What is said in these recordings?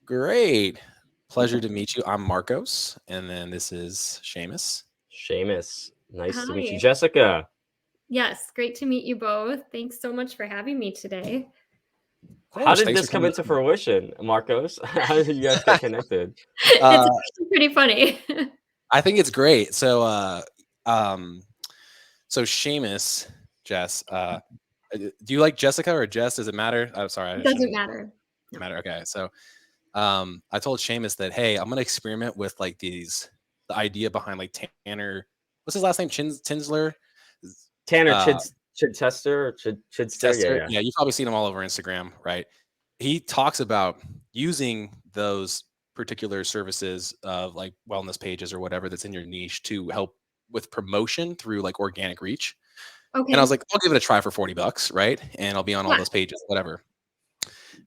Great. Pleasure to meet you. I'm Marcos, and then this is Seamus. Seamus, nice to meet you. Hi. Jessica, Yes, great to meet you both. Thanks so much for having me today. Of how course. did Thanks this for come coming into fruition, Marcos? How did you guys get connected? It's on. actually pretty funny. I think it's great. Um, so Seamus, Jess, do you like Jessica or Jess? Does it matter? I'm sorry, It I doesn't shouldn't matter. No. matter. Okay, so I told Seamus that hey, I'm gonna experiment with like the idea behind like Tanner. What's his last name? Tinsler. Tanner Uh, Chidchester or Chidster? Tester. Yeah. Yeah, you've probably seen him all over Instagram, right? He talks about using those particular services of like wellness pages or whatever that's in your niche to help with promotion through like organic reach. And I was Okay. like, I'll give it a try for $40, right? And I'll be on all Yeah. those pages, whatever.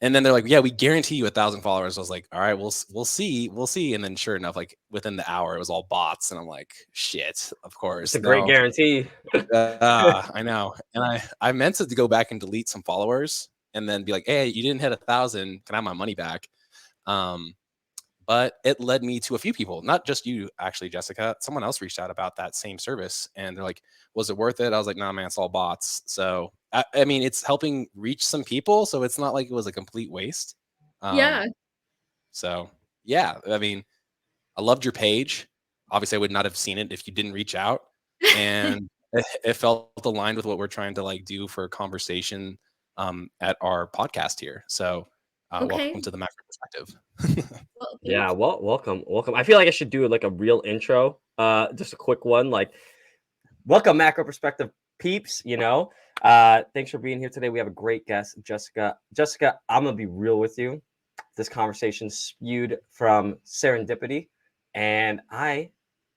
And then they're like, yeah, we guarantee you 1,000 followers. I was like, all right, we'll see. And then sure enough, like within the hour, it was all bots, and I'm like, shit, of It's a course, great no. guarantee. I know. And I meant to go back and delete some followers and then be like, hey, you didn't hit 1,000. Can I have my money back? Um, but it led me to a few people, not just you, actually, Jessica. Someone else reached out about that same service and they're like, was it worth it? I was like, nah, man, it's all bots. So, I mean, it's helping reach some people. So it's not like it was a complete waste. Yeah. Um, so, yeah, I mean, I loved your page. Obviously, I would not have seen it if you didn't reach out. And it felt aligned with what we're trying to like do for a conversation at our podcast here. So, Okay. welcome to the macro perspective. Well, Yeah, thanks. well, welcome. I feel like I should do like a real intro. Just a quick one. Like, welcome, Macro Perspective peeps. Thanks for being here today. We have a great guest, Jessica. Jessica, I'm gonna be real with you. This conversation spewed from serendipity, and I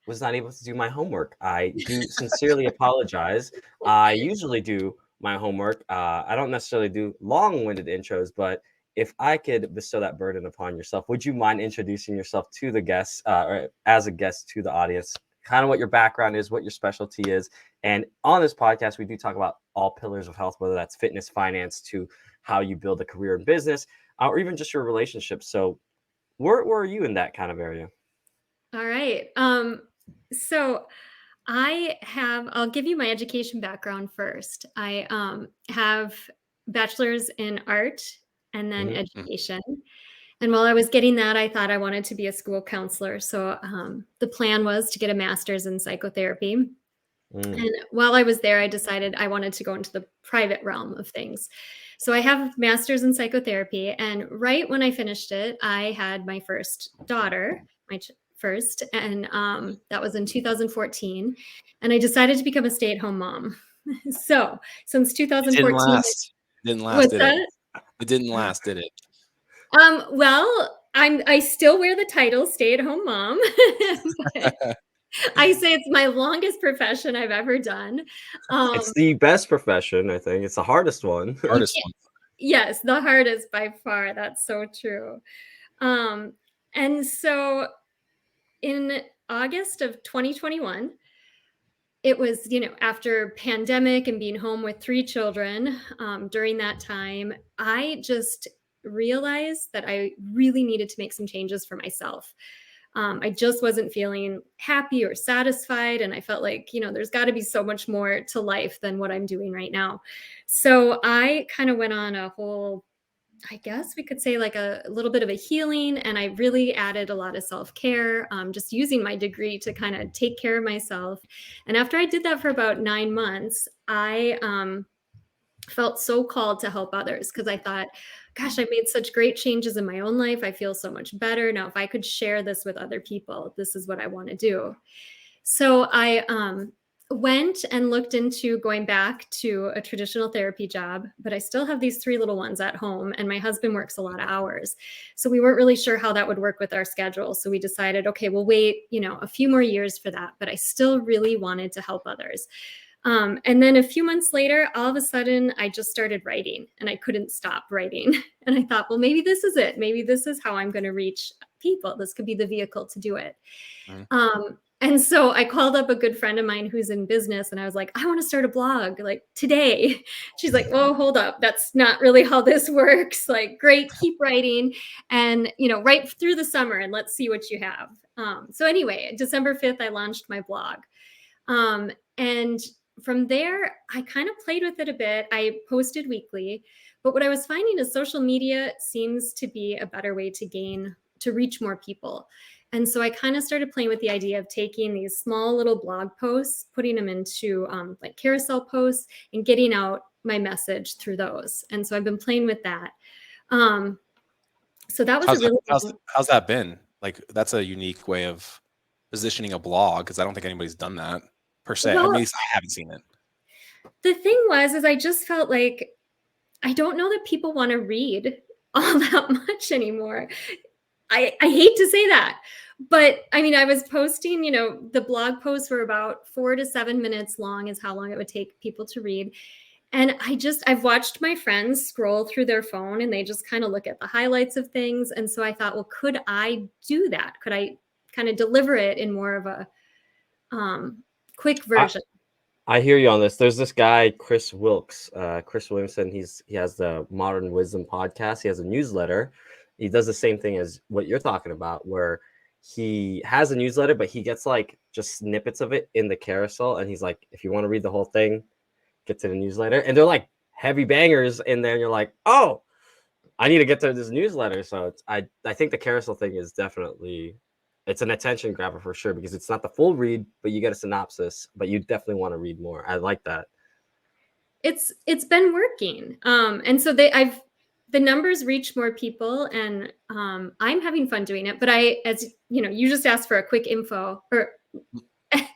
was not able to do my homework. I do sincerely apologize. I usually do my homework. I don't necessarily do long-winded intros, but if I could bestow that burden upon yourself, would you mind introducing yourself to the guests, or as a guest to the audience? Kind of what your background is, what your specialty is. And on this podcast, we do talk about all pillars of health, whether that's fitness, finance, to how you build a career in business, or even just your relationships. So where are you in that kind of area? All right. So I'll give you my education background first. I have bachelor's in art and then Mm-hmm. education. And while I was getting that, I thought I wanted to be a school counselor. So the plan was to get a master's in psychotherapy. And while I was there, I decided I wanted to go into the private realm of things. So I have a master's in psychotherapy. And right when I finished it, I had my first daughter, first. And that was in 2014. And I decided to become a stay-at-home mom. So since It didn't 2014, last. Didn't last, what's did it? that? It didn't last, did it? Well, I still wear the title stay-at-home mom. But I say it's my longest profession I've ever done. It's the best profession, I think. It's the hardest one. Hardest one. Yes, the hardest by far. That's so true. And so in August of 2021, it was, after pandemic and being home with 3 children, during that time, I just realized that I really needed to make some changes for myself. I just wasn't feeling happy or satisfied. And I felt like, there's got to be so much more to life than what I'm doing right now. So I kind of went on a whole, I guess we could say, like a little bit of a healing. And I really added a lot of self-care, just using my degree to kind of take care of myself. And after I did that for about 9 months, I felt so called to help others because I thought, gosh, I made such great changes in my own life. I feel so much better. Now, if I could share this with other people, this is what I want to do. So I went and looked into going back to a traditional therapy job, but I still have these 3 little ones at home and my husband works a lot of hours. So we weren't really sure how that would work with our schedule. So we decided, okay, we'll wait, a few more years for that. But I still really wanted to help others. And then a few months later, all of a sudden, I just started writing and I couldn't stop writing. And I thought, well, maybe this is it. Maybe this is how I'm going to reach people. This could be the vehicle to do it. Mhm. And so I called up a good friend of mine who's in business and I was like, I want to start a blog like today. She's like, oh, hold up. That's not really how this works. Like, great, keep writing and, write through the summer and let's see what you have. So anyway, December 5th, I launched my blog. And from there, I kind of played with it a bit. I posted weekly, but what I was finding is social media seems to be a better way to reach more people. And so I kind of started playing with the idea of taking these small little blog posts, putting them into like carousel posts and getting out my message through those. And so I've been playing with that. So that was how's that been? Like, that's a unique way of positioning a blog, because I don't think anybody's done that per se. Well, at least I haven't seen it. The thing is I just felt like I don't know that people want to read all that much anymore. I hate to say that, but I mean, I was posting, the blog posts were about 4 to 7 minutes long is how long it would take people to read. And I've watched my friends scroll through their phone and they just kind of look at the highlights of things. And so I thought, well, could I do that? Could I kind of deliver it in more of a quick version? I hear you on this. There's this guy, Chris Williamson. He has the Modern Wisdom podcast. He has a newsletter. He does the same thing as what you're talking about, where he has a newsletter, but he gets like just snippets of it in the carousel. And he's like, if you want to read the whole thing, get to the newsletter. And they're like heavy bangers in there. And you're like, oh, I need to get to this newsletter. So I think the carousel thing is definitely, it's an attention grabber for sure, because it's not the full read, but you get a synopsis, but you definitely want to read more. I like that. It's been working. And so the numbers reach more people and I'm having fun doing it, but as you just asked for a quick info or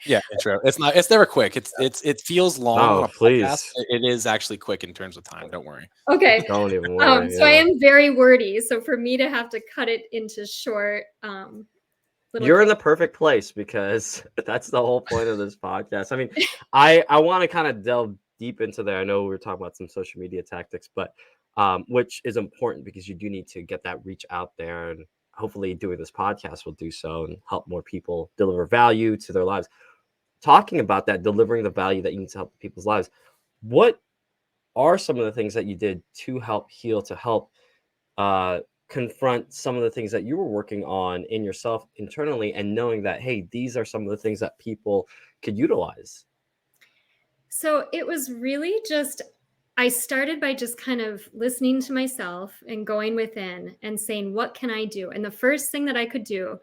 yeah, intro. It's never quick. It feels long on a please. podcast. It is actually quick in terms of time. Don't worry. Okay. Don't even worry. So I am very wordy. So for me to have to cut it into short, you're in the perfect place, because that's the whole point of this podcast. I mean, I want to kind of delve deep into there. I know we were talking about some social media tactics, but which is important because you do need to get that reach out there, and hopefully doing this podcast will do so and help more people deliver value to their lives. Talking about that, delivering the value that you need to help people's lives, what are some of the things that you did to help heal, to help confront some of the things that you were working on in yourself internally, and knowing that, hey, these are some of the things that people could utilize? So it was really just, I started by just kind of listening to myself and going within and saying, what can I do? And the first thing that I could do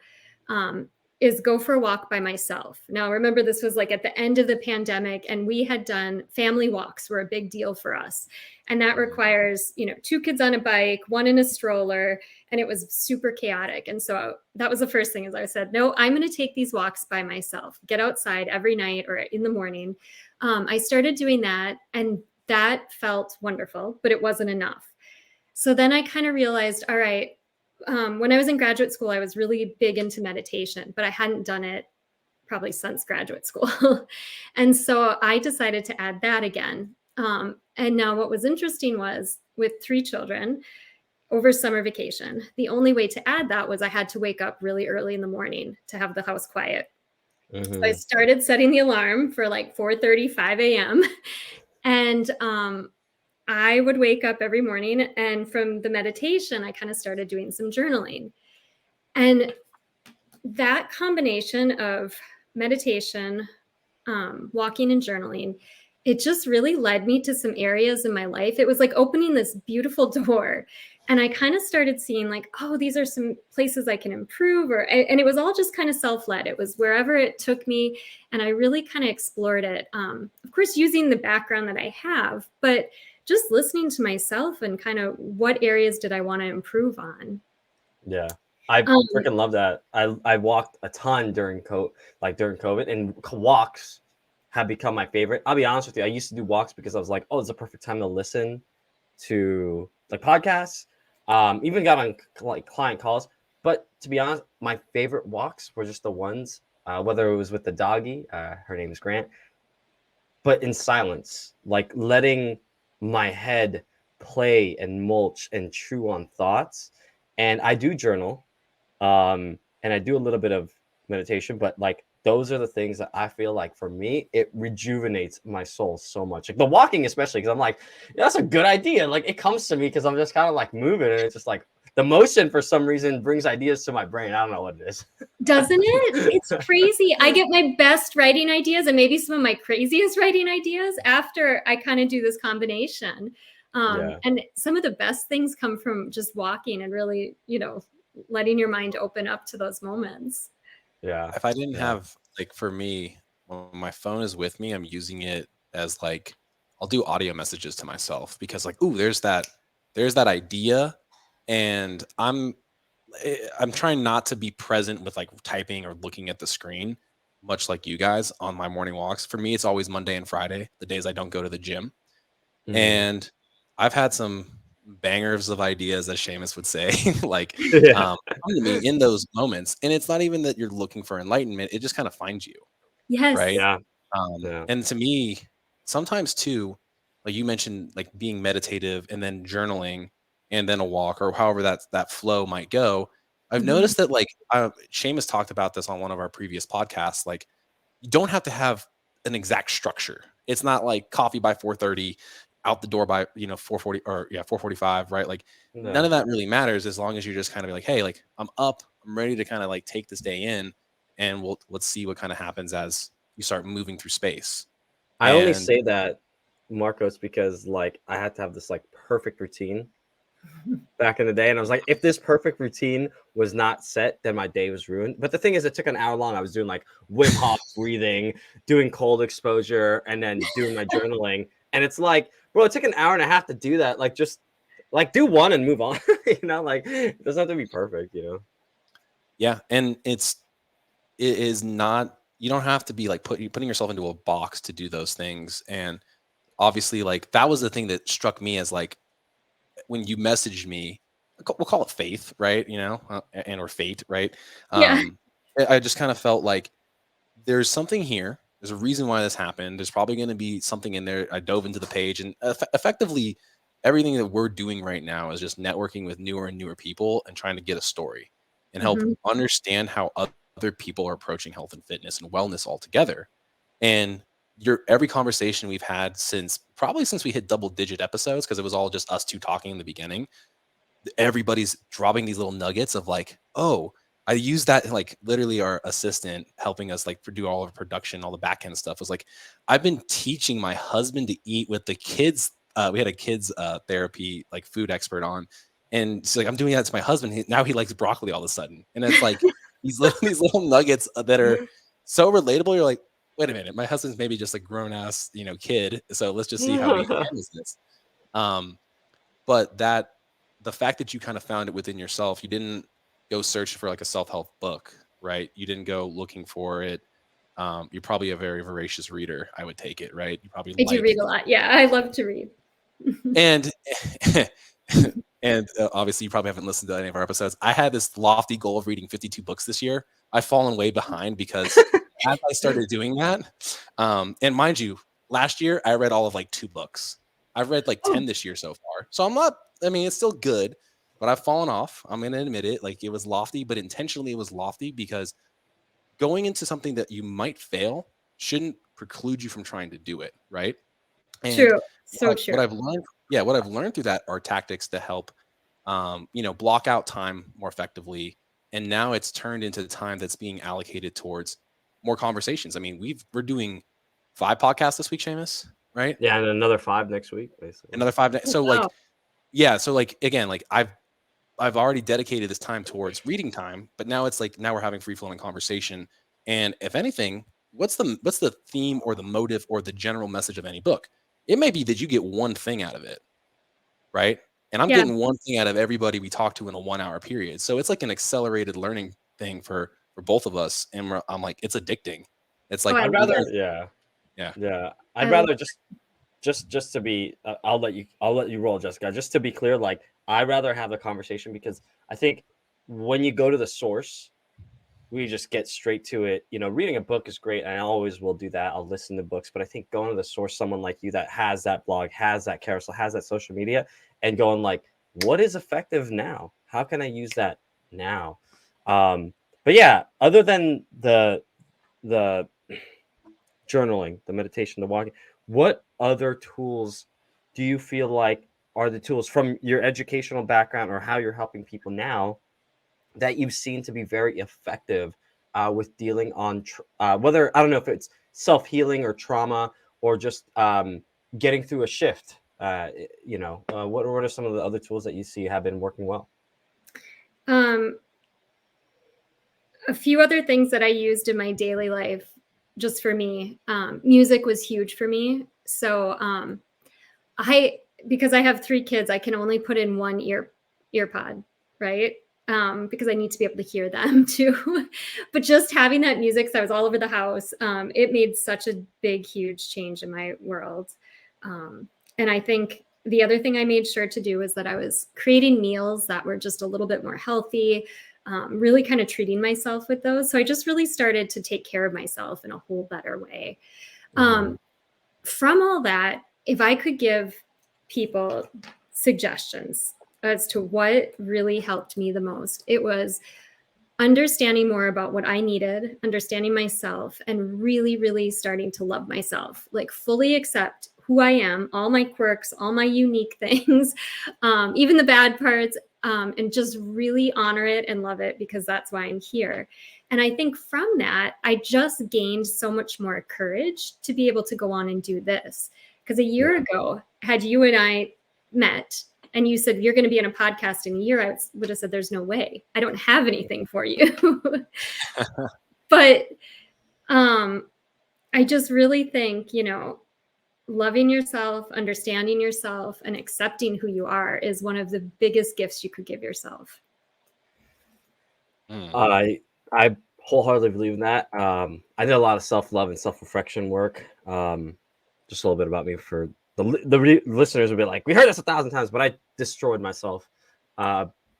is go for a walk by myself. Now, remember, this was like at the end of the pandemic, and we had done family walks were a big deal for us. And that requires, 2 kids on a bike, 1 in a stroller, and it was super chaotic. And so that was the first thing, is I said, no, I'm going to take these walks by myself, get outside every night or in the morning. I started doing that, and that felt wonderful, but it wasn't enough. So then I kind of realized, all right, when I was in graduate school, I was really big into meditation, but I hadn't done it probably since graduate school. And so I decided to add that again. And now what was interesting was, with 3 children over summer vacation, the only way to add that was I had to wake up really early in the morning to have the house quiet. Mm-hmm. So I started setting the alarm for like 4:35 a.m. And I would wake up every morning, and from the meditation, I kind of started doing some journaling. And that combination of meditation, walking and journaling, it just really led me to some areas in my life. It was like opening this beautiful door. And I kind of started seeing like, oh, these are some places I can improve, and it was all just kind of self-led. It was wherever it took me. And I really kind of explored it. Of course, using the background that I have, but just listening to myself and kind of what areas did I want to improve on. Yeah. I freaking love that. I walked a ton during COVID, and walks have become my favorite. I'll be honest with you. I used to do walks because I was like, oh, it's a perfect time to listen to like podcasts. Even got on like client calls. But to be honest, my favorite walks were just the ones, whether it was with the doggy, her name is Grant, but in silence, like letting my head play and mulch and chew on thoughts. And I do journal, and I do a little bit of meditation, but like those are the things that I feel like for me, it rejuvenates my soul so much. Like the walking, especially, because I'm like, yeah, that's a good idea. Like it comes to me because I'm just kind of like moving, and it's just like the motion for some reason brings ideas to my brain. I don't know what it is. Doesn't it? It's crazy. I get my best writing ideas and maybe some of my craziest writing ideas after I kind of do this combination. And some of the best things come from just walking and really, letting your mind open up to those moments. Yeah. If I didn't have, like, for me, when my phone is with me, I'm using it as like, I'll do audio messages to myself because like, ooh, there's that idea, and I'm trying not to be present with like typing or looking at the screen, much like you guys on my morning walks. For me, it's always Monday and Friday, the days I don't go to the gym. And I've had some bangers of ideas, as Seamus would say, like come to me in those moments. And it's not even that you're looking for enlightenment; it just kind of finds you, Yes. right? Yeah. And to me, sometimes too, like you mentioned, like being meditative and then journaling and then a walk or however that flow might go. I've noticed that like Seamus talked about this on one of our previous podcasts. Like you don't have to have an exact structure. It's not like coffee by 4:30, out the door by 4:40 or 4:45, right? Like none of that really matters as long as you're just kind of like, hey, like I'm up, I'm ready to kind of like take this day in, and let's see what kind of happens as you start moving through space. I only say that, Marcos, because like I had to have this like perfect routine back in the day, and I was like, if this perfect routine was not set, then my day was ruined. But the thing is, it took an hour long. I was doing like Wim Hof breathing, doing cold exposure, and then doing my journaling. And it's like, bro, it took an hour and a half to do that. Like, just like do one and move on. Like it doesn't have to be perfect. Yeah, and it is not. You don't have to be like putting yourself into a box to do those things. And obviously, like that was the thing that struck me as like when you messaged me, we'll call it faith, right? And or fate, right? Yeah. I just kind of felt like there's something here. There's a reason why this happened. There's probably going to be something in there. I dove into the page, and effectively, everything that we're doing right now is just networking with newer and newer people and trying to get a story and help understand how other people are approaching health and fitness and wellness altogether. And every conversation we've had since we hit double-digit episodes, because it was all just us two talking in the beginning, everybody's dropping these little nuggets of like, oh, I use that. Like literally our assistant helping us like do all of production, all the back end stuff was like, I've been teaching my husband to eat with the kids. We had a kids therapy, like food expert on. And she's like, I'm doing that to my husband. Now he likes broccoli all of a sudden. And it's like these little nuggets that are so relatable. You're like, wait a minute, my husband's maybe just a grown ass, kid. So let's just see how he handles this. But the fact that you kind of found it within yourself, you didn't go search for like a self-help book, right? You didn't go looking for it. You're probably a very voracious reader, I would take it, right? You probably I do read a lot. Yeah, I love to read. And obviously you probably haven't listened to any of our episodes. I had this lofty goal of reading 52 books this year. I've fallen way behind because as I started doing that, and mind you, last year I read all of like 2 books. I've read like 10 this year so far. So it's still good, but I've fallen off. I'm going to admit it. Like it was lofty, but intentionally it was lofty because going into something that you might fail shouldn't preclude you from trying to do it. Right. And true. So true. What I've learned through that are tactics to help, block out time more effectively. And now it's turned into time that's being allocated towards more conversations. I mean, we're doing 5 podcasts this week, Seamus, right? Yeah, and another 5 next week, basically. Another 5. So again, like I've already dedicated this time towards reading time, but now it's like now we're having free flowing conversation. And if anything, what's the theme or the motive or the general message of any book? It may be that you get one thing out of it, right? And I'm getting one thing out of everybody we talk to in a 1-hour period. So it's like an accelerated learning thing for both of us. And I'm like, it's addicting. It's like I'd rather, I'd rather just to be. I'll let you roll, Jessica. Just to be clear, like I'd rather have the conversation because I think when you go to the source, we just get straight to it. Reading a book is great, and I always will do that. I'll listen to books, but I think going to the source, someone like you that has that blog, has that carousel, has that social media, and going like, what is effective now? How can I use that now? But yeah, other than the the journaling, the meditation, the walking, what other tools do you feel like are the tools from your educational background or how you're helping people now that you've seen to be very effective with dealing on whether, I don't know if it's self-healing or trauma or just getting through a shift? What are some of the other tools that you see have been working well? A few other things that I used in my daily life, just for me, music was huge for me. So because I have 3 kids, I can only put in one earpod, right? Because I need to be able to hear them too. But just having that music, so I was all over the house, it made such a big, huge change in my world. And I think the other thing I made sure to do was that I was creating meals that were just a little bit more healthy, really kind of treating myself with those. So I just really started to take care of myself in a whole better way. From all that, if I could give people suggestions as to what really helped me the most, it was understanding more about what I needed, understanding myself, and really, really starting to love myself, like fully accept who I am, all my quirks, all my unique things, even the bad parts, and just really honor it and love it because that's why I'm here. And I think from that, I just gained so much more courage to be able to go on and do this. Because a year ago, had you and I met and you said you're going to be on a podcast in a year, I would have said, there's no way. I don't have anything for you. But I just really think, loving yourself, understanding yourself, and accepting who you are is one of the biggest gifts you could give yourself. I wholeheartedly believe in that. I did a lot of self-love and self-reflection work. Just a little bit about me for the listeners would be like, we heard this 1,000 times, but I destroyed myself.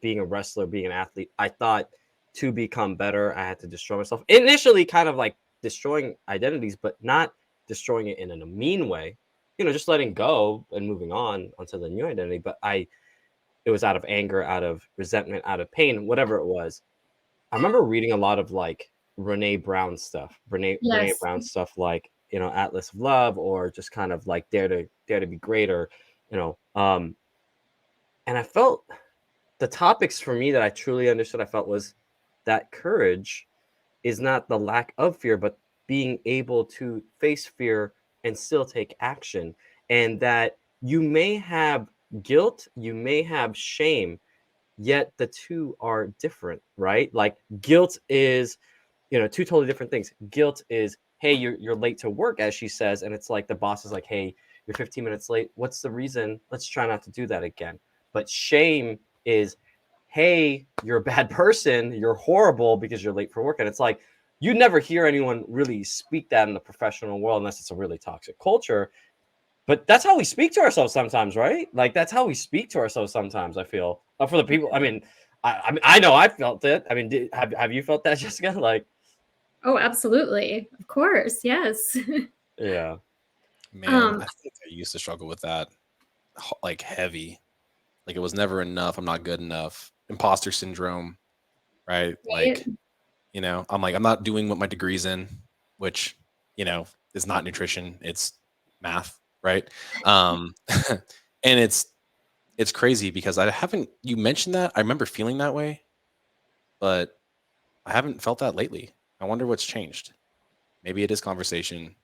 Being a wrestler, being an athlete, I thought to become better, I had to destroy myself. Initially, kind of like destroying identities, but not destroying it in a mean way. Just letting go and moving on onto the new identity. But it was out of anger, out of resentment, out of pain, whatever it was. I remember reading a lot of like Brene Brown stuff, like, Atlas of Love, or just kind of like Dare to Be Greater, and I felt the topics for me that I truly understood, I felt was that courage is not the lack of fear, but being able to face fear and still take action. And that you may have guilt, you may have shame, yet the two are different, right? Like guilt is, two totally different things. Guilt is, hey, you're late to work, as she says, and it's like the boss is like, hey, you're 15 minutes late. What's the reason? Let's try not to do that again. But shame is, hey, you're a bad person. You're horrible because you're late for work. And it's like, you never hear anyone really speak that in the professional world unless it's a really toxic culture. But that's how we speak to ourselves sometimes, right? Like that's how we speak to ourselves sometimes, I feel. For the people, I mean, I know I felt it. I mean, have you felt that, Jessica? Like, oh, absolutely. Of course. Yes. yeah. Man, I think I used to struggle with that, like heavy. Like it was never enough. I'm not good enough. Imposter syndrome, right? Like, I'm like, I'm not doing what my degree's in, which, is not nutrition. It's math, right? And it's crazy because you mentioned that. I remember feeling that way, but I haven't felt that lately. I wonder what's changed. Maybe it is conversation.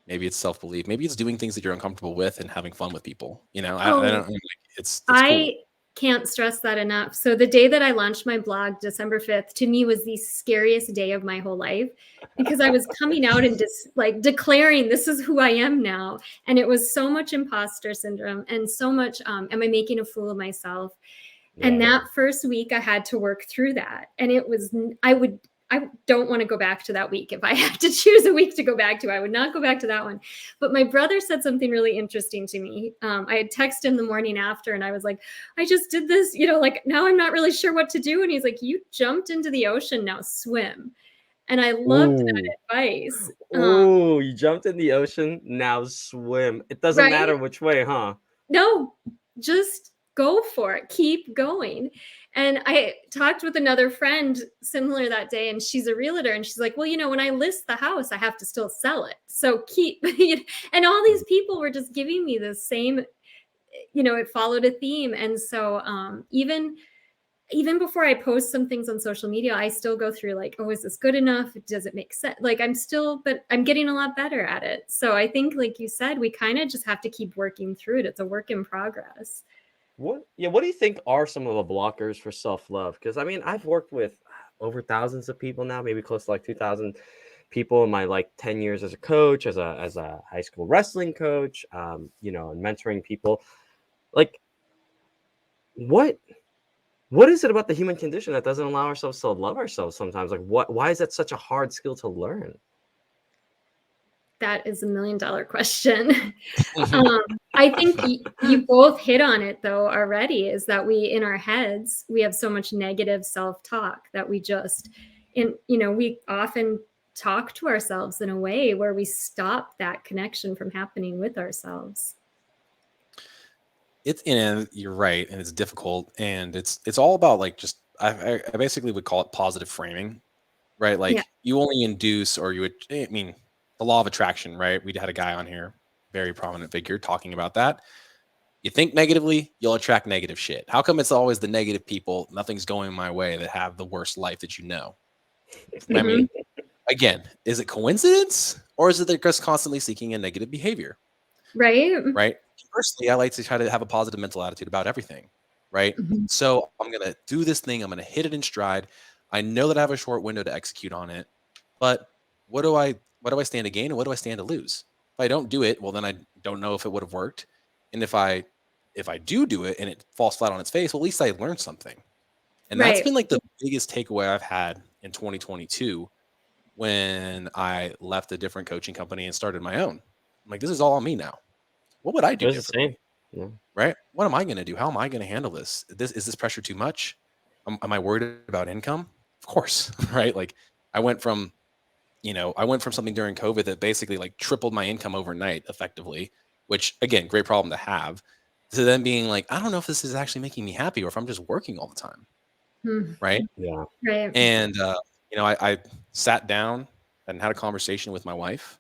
Maybe it's self-belief. Maybe it's doing things that you're uncomfortable with and having fun with people. I don't like it's cool. Can't stress that enough. So the day that I launched my blog, December 5th, to me was the scariest day of my whole life because I was coming out and just like declaring this is who I am now. And it was so much imposter syndrome and so much, am I making a fool of myself? Yeah. And that first week I had to work through that. And it was, I don't want to go back to that week. If I had to choose a week to go back to, I would not go back to that one. But my brother said something really interesting to me. I had texted him the morning after and I was like, I just did this, like now I'm not really sure what to do. And he's like, you jumped into the ocean, now swim. And I loved that advice. Oh, you jumped in the ocean, now swim. It doesn't matter which way, huh? No, just go for it, keep going. And I talked with another friend similar that day, and she's a realtor, and she's like, well, when I list the house, I have to still sell it. So keep, and all these people were just giving me the same, it followed a theme. And so even before I post some things on social media, I still go through like, oh, is this good enough? Does it make sense? Like but I'm getting a lot better at it. So I think, like you said, we kind of just have to keep working through it. It's a work in progress. What do you think are some of the blockers for self-love? Because I mean, I've worked with over thousands of people now, maybe close to like 2,000 people in my like 10 years as a coach, as a high school wrestling coach, and mentoring people. Like, what is it about the human condition that doesn't allow ourselves to love ourselves sometimes? Like, why is that such a hard skill to learn? That is $1 million question. I think you both hit on it though already, is that in our heads, we have so much negative self-talk that we we often talk to ourselves in a way where we stop that connection from happening with ourselves. You're right, and it's difficult, and it's all about like just I basically would call it positive framing, right? Yeah. Like you only induce, or you would, I mean, the law of attraction, right? We had a guy on here, very prominent figure, talking about that. You think negatively, you'll attract negative shit. How come it's always the negative people, nothing's going my way, that have the worst life that you know? I mean, again, is it coincidence, or is it they're just constantly seeking a negative behavior? Right. Right. Personally, I like to try to have a positive mental attitude about everything. Right. Mhm. So I'm going to do this thing. I'm going to hit it in stride. I know that I have a short window to execute on it, but what do I stand to gain, and what do I stand to lose? If I don't do it, well, then I don't know if it would have worked. And if I do it and it falls flat on its face, well, at least I learned something. And that's Right. been like the biggest takeaway I've had in 2022 when I left a different coaching company and started my own. I'm like, this is all on me now. What would I do It was the same. differently? Yeah. Right? What am I going to do? How am I going to handle this? Is this pressure too much? Am I worried about income? Of course, right? Like I went from something during COVID that basically like tripled my income overnight effectively, which again, great problem to have, to then being like, I don't know if this is actually making me happy or if I'm just working all the time. Hmm. Right. Yeah. Right. And, I sat down and had a conversation with my wife,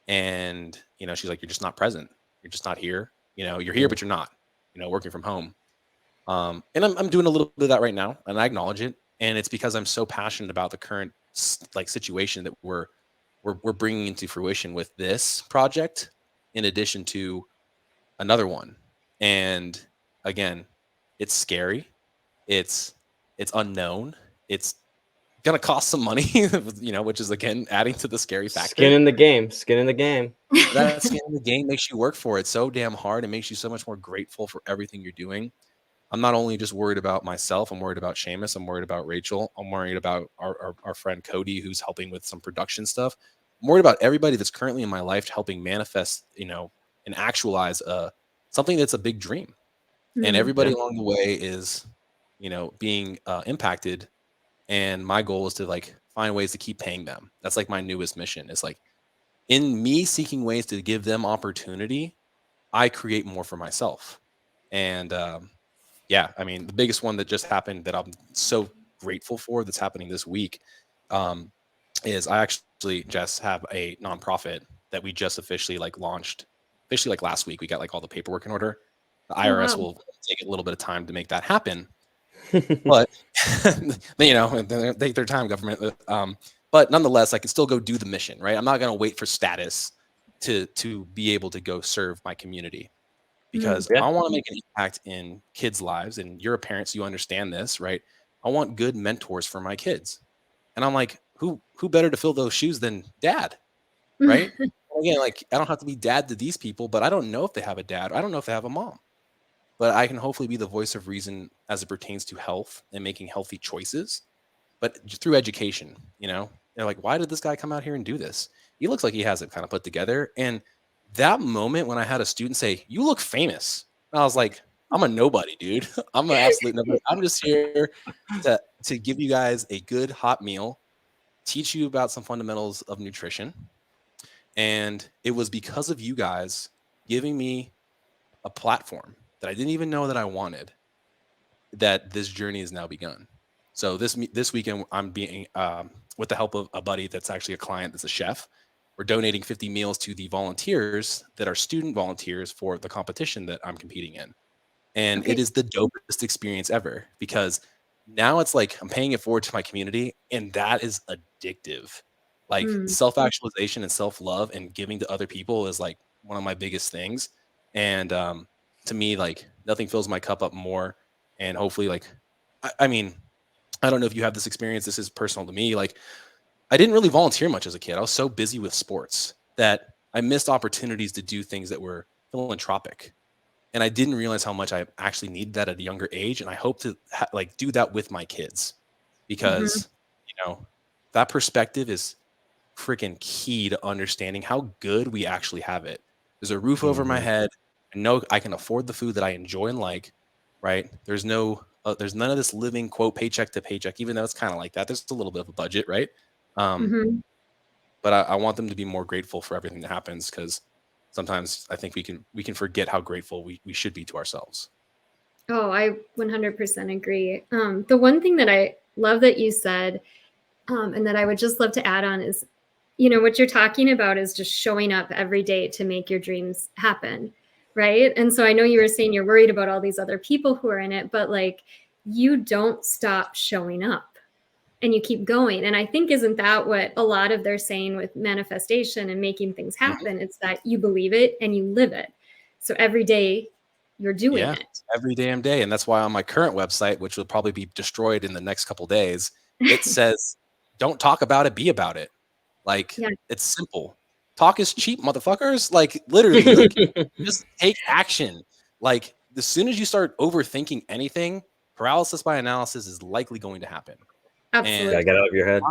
and, she's like, you're just not present. You're just not here. You're here, but you're not, working from home. And I'm doing a little bit of that right now, and I acknowledge it. And it's because I'm so passionate about the current situation that we're bringing into fruition with this project, in addition to another one. And again, it's scary. It's unknown. It's gonna cost some money, which is again adding to the scary factor. Skin in the game. Skin in the game. That skin in the game makes you work for it so damn hard. It makes you so much more grateful for everything you're doing. I'm not only just worried about myself. I'm worried about Seamus. I'm worried about Rachel. I'm worried about our friend Cody, who's helping with some production stuff. I'm worried about everybody that's currently in my life helping manifest, and actualize something that's a big dream. And everybody along the way is, being impacted. And my goal is to like find ways to keep paying them. That's like my newest mission. Is like, in me seeking ways to give them opportunity, I create more for myself. And yeah, I mean, the biggest one that just happened that I'm so grateful for, that's happening this week, is I actually just have a nonprofit that we just officially like launched like last week. We got like all the paperwork in order. The IRS will take a little bit of time to make that happen, but they take their time, government. But nonetheless, I can still go do the mission, right? I'm not going to wait for status to be able to go serve my community, because I want to make an impact in kids' lives. And you're a parent, so you understand this, right? I want good mentors for my kids. And I'm like, who better to fill those shoes than dad, right? Again, like I don't have to be dad to these people, but I don't know if they have a dad. I don't know if they have a mom. But I can hopefully be the voice of reason as it pertains to health and making healthy choices, but just through education. They're like, why did this guy come out here and do this? He looks like he has it kind of put together. And that moment when I had a student say, you look famous, I was like, I'm a nobody, dude. I'm an absolute nobody. I'm just here to give you guys a good hot meal, teach you about some fundamentals of nutrition. And it was because of you guys giving me a platform that I didn't even know that I wanted, that this journey has now begun. So this weekend, I'm being with the help of a buddy that's actually a client that's a chef. We're donating 50 meals to the volunteers that are student volunteers for the competition that I'm competing in. And Okay. it is the dopest experience ever, because now it's like I'm paying it forward to my community, and that is addictive. Like Mm. self-actualization and self-love and giving to other people is like one of my biggest things. And to me, like nothing fills my cup up more. And hopefully, like, I mean, I don't know if you have this experience. This is personal to me. Like, I didn't really volunteer much as a kid. I was so busy with sports that I missed opportunities to do things that were philanthropic. And I didn't realize how much I actually needed that at a younger age. And I hope to like do that with my kids, Mhm. because, that perspective is freaking key to understanding how good we actually have it. There's a roof over my head. I know I can afford the food that I enjoy and like, right? There's none of this living, quote, paycheck to paycheck, even though it's kind of like that. There's a little bit of a budget, right? Mhm. But I want them to be more grateful for everything that happens, because sometimes I think we can forget how grateful we should be to ourselves. Oh, I 100% agree. The one thing that I love that you said, and that I would just love to add on is, what you're talking about is just showing up every day to make your dreams happen, right? And so I know you were saying you're worried about all these other people who are in it, but like you don't stop showing up and you keep going. And I think, isn't that what a lot of they're saying with manifestation and making things Mhm. happen? It's that you believe it and you live it. So every day you're doing Yeah, it. every damn day. And that's why on my current website, which will probably be destroyed in the next couple days, it says, "Don't talk about it, be about it." Like, Yeah, it's simple. Talk is cheap, motherfuckers. Like, literally, like, just take action. Like, as soon as you start overthinking anything, paralysis by analysis is likely going to happen. Gotta And absolutely. get out of your head.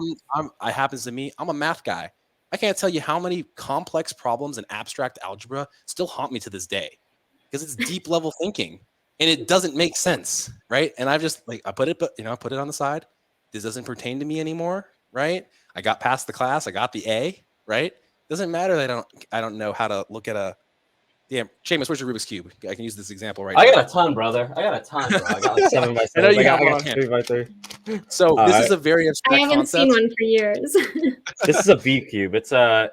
it happens to me. I'm a math guy. I can't tell you how many complex problems in abstract algebra still haunt me to this day, because it's deep level thinking and it doesn't make sense, right? And I've just like I put it, but I put it on the side. This doesn't pertain to me anymore, right? I got past the class. I got the A, right? Doesn't matter that I don't know how to look at a damn Seamus. Where's your Rubik's cube? I can use this example right I now. got a ton, brother. I got a ton, bro. I got like 7 by I know 7s. I you got have I one got on hand. 3 by 3. So this is a very I abstract haven't seen concept. one for years. This is a B cube. It's a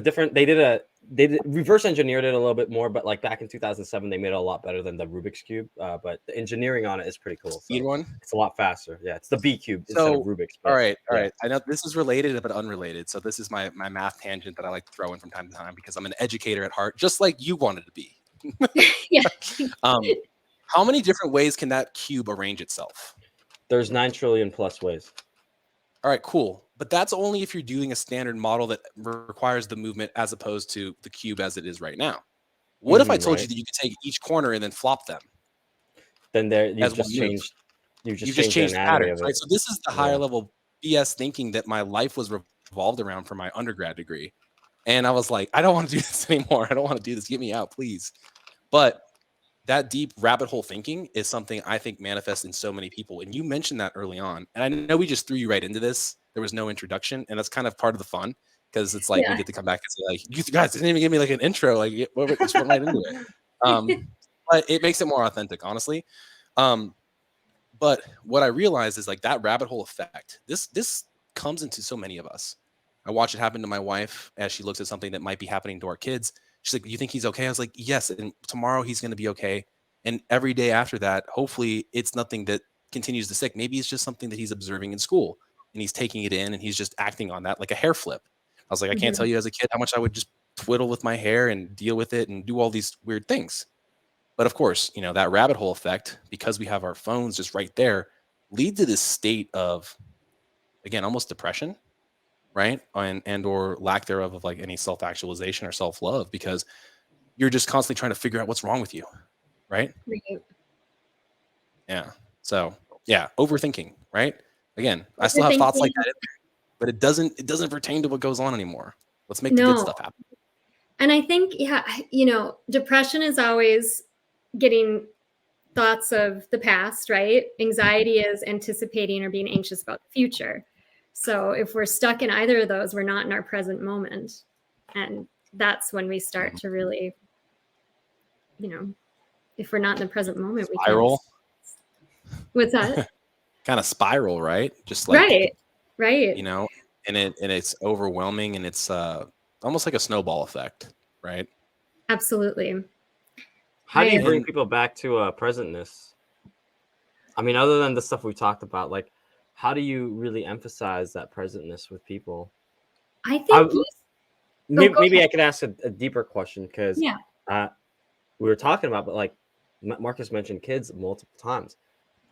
different. They did reverse engineered it a little bit more, but like back in 2007, they made it a lot better than the Rubik's cube. But the engineering on it is pretty cool. Speed So one. it's a lot faster. Yeah, it's the B cube instead of So, Rubik's. all But right, all yeah, right. I know this is related but unrelated. So this is my math tangent that I like to throw in from time to time, because I'm an educator at heart, just like you wanted to be. Yeah. Um, how many different ways can that cube arrange itself? there's 9 trillion plus ways. All right, cool. But that's only if you're doing a standard model that requires the movement as opposed to the cube as it is right now. What if I told you Right. that you could take each corner and then flop them Then there as one move? you've just You've just changed the changed anatomy patterns, of right? it. So this is the higher Yeah. level BS thinking that my life was revolved around for my undergrad degree. And I was like, I don't want to do this anymore. I don't want to do this. Get me out, please. But that deep rabbit hole thinking is something I think manifests in so many people. And you mentioned that early on. And I know we just threw you right into this. There was no introduction. And that's kind of part of the fun, because it's like we Yeah. get to come back and say, like, you guys didn't even give me like an intro. Like, just went right into it. But it makes it more authentic, honestly. But what I realized is like that rabbit hole effect. This comes into so many of us. I watch it happen to my wife as she looks at something that might be happening to our kids. She's like, "You think he's okay?" I was like, "Yes." And tomorrow he's going to be okay. And every day after that, hopefully, it's nothing that continues to stick. Maybe it's just something that he's observing in school and he's taking it in and he's just acting on that like a hair flip. I was like, I can't tell Mhm. you as a kid how much I would just twiddle with my hair and deal with it and do all these weird things. But of course, that rabbit hole effect, because we have our phones just right there, lead to this state of, again, almost depression, right? And or lack thereof of like any self-actualization or self-love, because you're just constantly trying to figure out what's wrong with you, right? Right. Yeah. So yeah, overthinking, right? Again, I still have thoughts like Overthinking. that, but it doesn't pertain to what goes on anymore. Let's make the good No. stuff happen. And I think, yeah, depression is always getting thoughts of the past, right? Anxiety is anticipating or being anxious about the future. So if we're stuck in either of those, we're not in our present moment. And that's when we start Mhm. to really, you know, if we're not in the present moment, we can't. Spiral. What's that? Kind of spiral, right? Just like, right. you know, and it's overwhelming, and it's almost like a snowball effect, right? Absolutely. How do you bring people back to presentness? I mean, other than the stuff we talked about, like, how do you really emphasize that presentness with people? I think maybe I could ask a deeper question, because yeah, we were talking about, but like Marcus mentioned kids multiple times.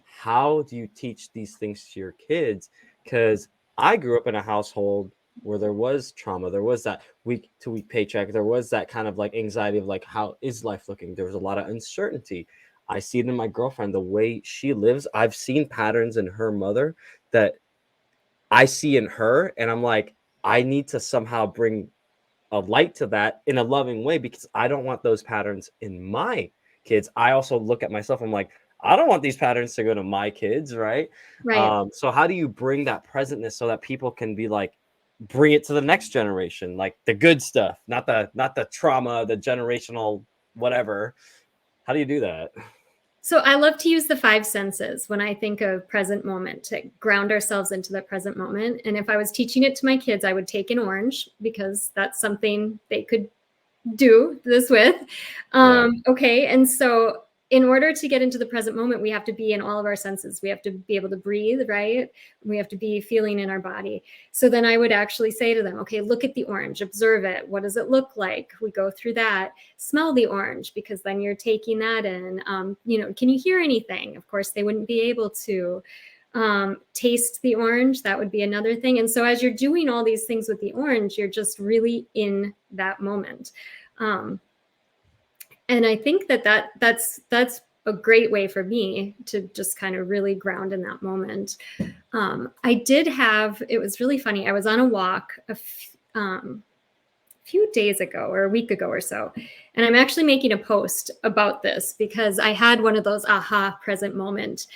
How do you teach these things to your kids? Because I grew up in a household where there was trauma, there was that week to week paycheck, there was that kind of like anxiety of like, how is life looking? There was a lot of uncertainty. I see it in my girlfriend, the way she lives. I've seen patterns in her mother that I see in her, and I'm like, I need to somehow bring a light to that in a loving way, because I don't want those patterns in my kids. I also look at myself, I'm like, I don't want these patterns to go to my kids, right? So how do you bring that presentness so that people can be like, bring it to the next generation, like the good stuff, not the trauma, the generational whatever? How do you do that? So I love to use the 5 senses when I think of present moment, to ground ourselves into the present moment. And if I was teaching it to my kids, I would take an orange, because that's something they could do this with. Okay. And so in order to get into the present moment, we have to be in all of our senses. We have to be able to breathe, right? We have to be feeling in our body. So then I would actually say to them, okay, look at the orange, observe it. What does it look like? We go through that. Smell the orange, because then you're taking that in. Can you hear anything? Of course, they wouldn't be able to. Taste the orange, that would be another thing. And so as you're doing all these things with the orange, you're just really in that moment. And I think that's a great way for me to just kind of really ground in that moment. It was really funny. I was on a walk a few days ago, or a week ago or so, and I'm actually making a post about this, because I had one of those aha present moment,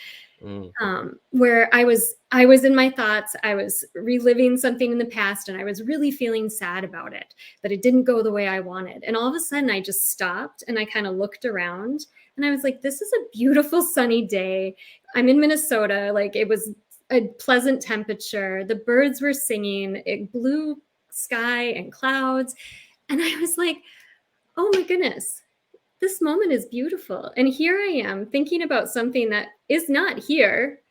where I was in my thoughts. I was reliving something in the past, and I was really feeling sad about it, that it didn't go the way I wanted. And all of a sudden I just stopped, and I kind of looked around, and I was like, this is a beautiful sunny day. I'm in Minnesota. Like, it was a pleasant temperature. The birds were singing, it blue sky and clouds. And I was like, oh my goodness, this moment is beautiful. And here I am thinking about something that is not here.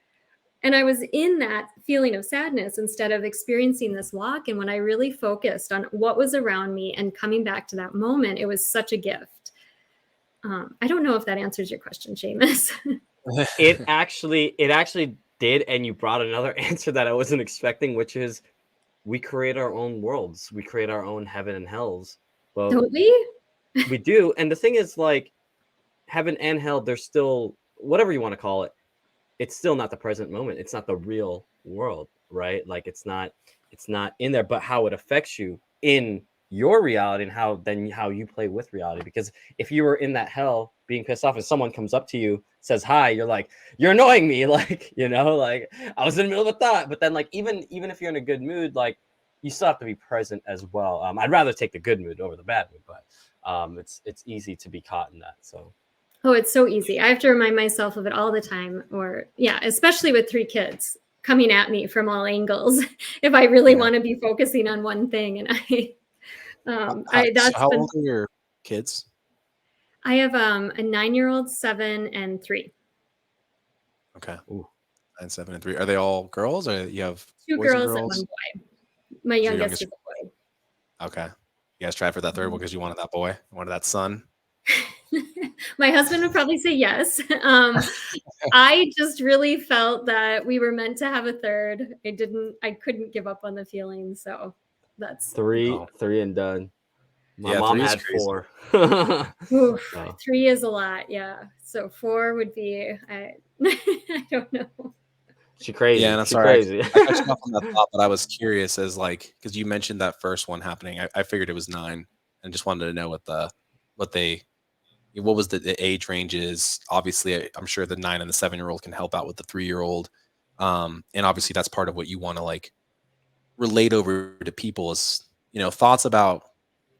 And I was in that feeling of sadness instead of experiencing this walk. And when I really focused on what was around me and coming back to that moment, it was such a gift. I don't know if that answers your question, Seamus. It actually did. And you brought another answer that I wasn't expecting, which is, we create our own worlds. We create our own heaven and hells. Well, don't we? We do. And the thing is, like, heaven and hell, they're still, whatever you want to call it, it's still not the present moment. It's not the real world, right? Like, it's not in there, but how it affects you in your reality, and how you play with reality. Because if you were in that hell being pissed off, and someone comes up to you, says hi, you're like, you're annoying me. Like, like, I was in the middle of a thought. But then, like, even if you're in a good mood, like, you still have to be present as well. I'd rather take the good mood over the bad mood, but it's easy to be caught in that. So it's so easy. I have to remind myself of it all the time, especially with 3 kids coming at me from all angles. If I really want to be focusing on one thing, and how old are your kids? I have a 9-year-old, 7, and 3. Okay. 9, 7, and 3. Are they all girls, or you have 2 boys girls and 1 boy? My youngest is a boy. Okay. You guys tried for that third one because you wanted that boy, you wanted that son. My husband would probably say yes. I just really felt that we were meant to have a third. I couldn't give up on the feeling. So that's 3 and done. My mom had 4. Oof, 3 is a lot. Yeah. So 4 would be, I don't know. She's crazy. Yeah, and I'm sorry. I cut you off on that thought, but I was curious, as like, because you mentioned that first one happening. I figured it was 9, and just wanted to know what was the age ranges. Obviously, I'm sure the 9 and the 7-year-old can help out with the 3-year-old, and obviously that's part of what you want to like relate over to people is thoughts about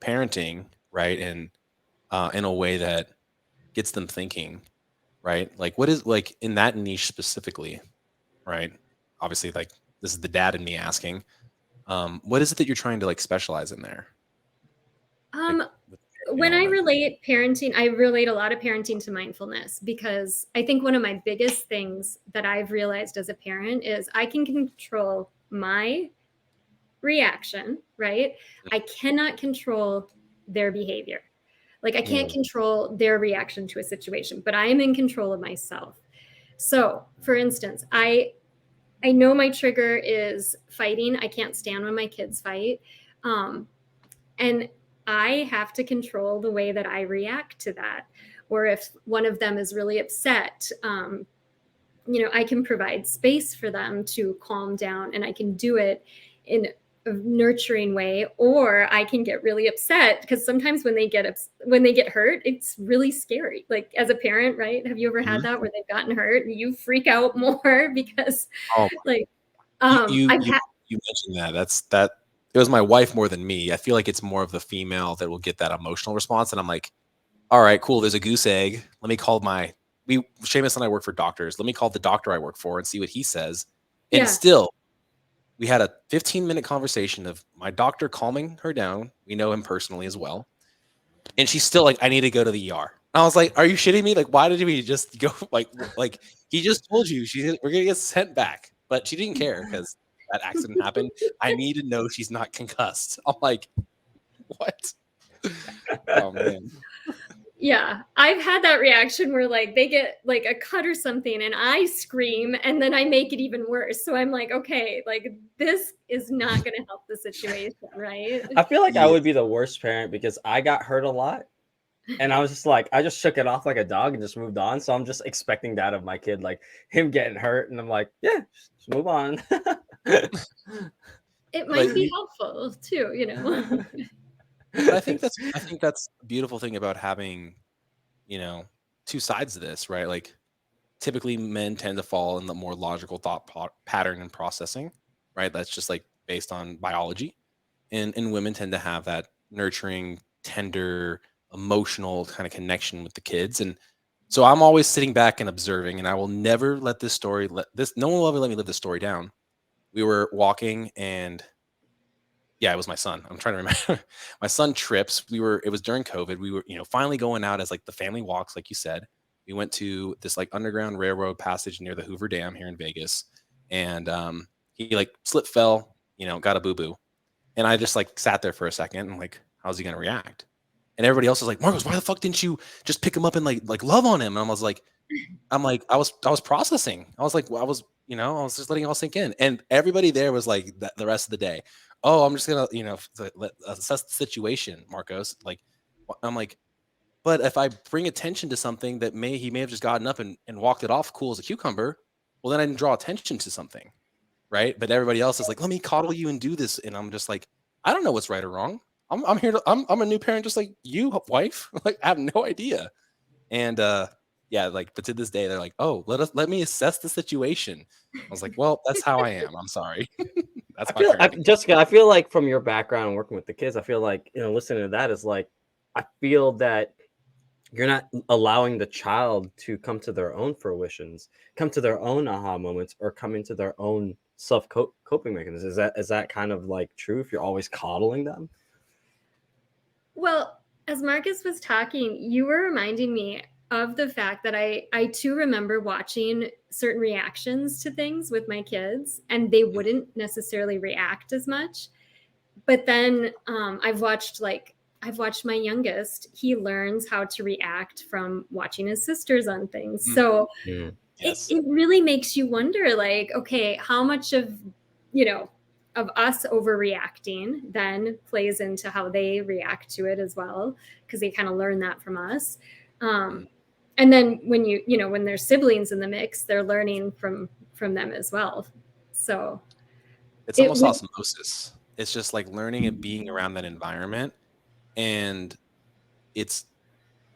parenting, right? And in a way that gets them thinking, right? Like what is like in that niche specifically, right? Obviously, like this is the dad in me asking, what is it that you're trying to like specialize in there? Like Um, with when I element. relate parenting, I relate a lot of parenting to mindfulness, because I think one of my biggest things that I've realized as a parent is I can control my reaction, right? I cannot control their behavior. Like I can't control their reaction to a situation, but I am in control of myself. So, for instance, I know my trigger is fighting. I can't stand when my kids fight. Um, and I have to control the way that I react to that. Or if one of them is really upset, I can provide space for them to calm down, and I can do it in a nurturing way, or I can get really upset, because sometimes when they get hurt, it's really scary. Like as a parent, right? Have you ever had Mhm. that where they've gotten hurt and you freak out more because Oh, like you you I've you had you mentioned that. That it was my wife more than me. I feel like it's more of the female that will get that emotional response, and I'm like, all right, cool. There's a goose egg. Let me call Seamus and I work for doctors. Let me call the doctor I work for and see what he says. And yeah, still, we had a 15-minute conversation of my doctor calming her down. We know him personally as well. And she's still like, I need to go to the ER. I was like, are you shitting me? Like, why did we just go? Like he just told you we're gonna get sent back, but she didn't care because that accident happened. I need to know she's not concussed. I'm like, what? Oh man. yeah, I've had that reaction where like they get like a cut or something and I scream and then I make it even worse. So I'm like, okay, like this is not going to help the situation, right? I feel like I Yeah. would be the worst parent because I got hurt a lot. And I was just like, I just shook it off like a dog and just moved on. So I'm just expecting that of my kid, like him getting hurt. And I'm like, yeah, just move on. It But might be helpful too. But I think that's the beautiful thing about having, you know, two sides of this, right? Like typically men tend to fall in the more logical pattern and processing, right? That's just like based on biology. And women tend to have that nurturing, tender, emotional kind of connection with the kids. And so I'm always sitting back and observing, and I will never let this story no one will ever let me live this story down. We were walking and yeah, it was my son. I'm trying to remember. My son trips. It was during COVID. We were, finally going out as like the family walks, like you said. We went to this like underground railroad passage near the Hoover Dam here in Vegas. And he like slip fell, got a boo-boo. And I just like sat there for a second and like, how's he gonna react? And everybody else was like, Marcos, why the fuck didn't you just pick him up and like love on him? And I was processing. I was like, well, I was just letting it all sink in. And everybody there was like the rest of the day. Oh, I'm just gonna, assess the situation, Marcos. Like, I'm like, but if I bring attention to something that he may have just gotten up and walked it off cool as a cucumber, well, then I didn't draw attention to something, right? But everybody else is like, let me coddle you and do this, and I'm just like, I don't know what's right or wrong. I'm here to I'm a new parent just like you, wife. Like, I have no idea. And yeah, like, but to this day, they're like, "Oh, let me assess the situation." I was like, "Well, that's how I am. I'm sorry. That's my parenting." Jessica, I feel like from your background and working with the kids, I feel like, listening to that is like, I feel that you're not allowing the child to come to their own fruitions, come to their own aha moments, or come into their own self coping mechanisms. Is that kind of like true if you're always coddling them? Well, as Marcus was talking, you were reminding me of the fact that I too remember watching certain reactions to things with my kids, and they wouldn't necessarily react as much. But then I've watched my youngest. He learns how to react from watching his sisters on things. Mm, So yes. it really makes you wonder, like, okay, how much you know of us overreacting then plays into how they react to it as well, because they kind of learn that from us. Mm. And then when there's siblings in the mix, they're learning from them as well. So It's it almost would osmosis. It's just like learning and being around that environment, and it's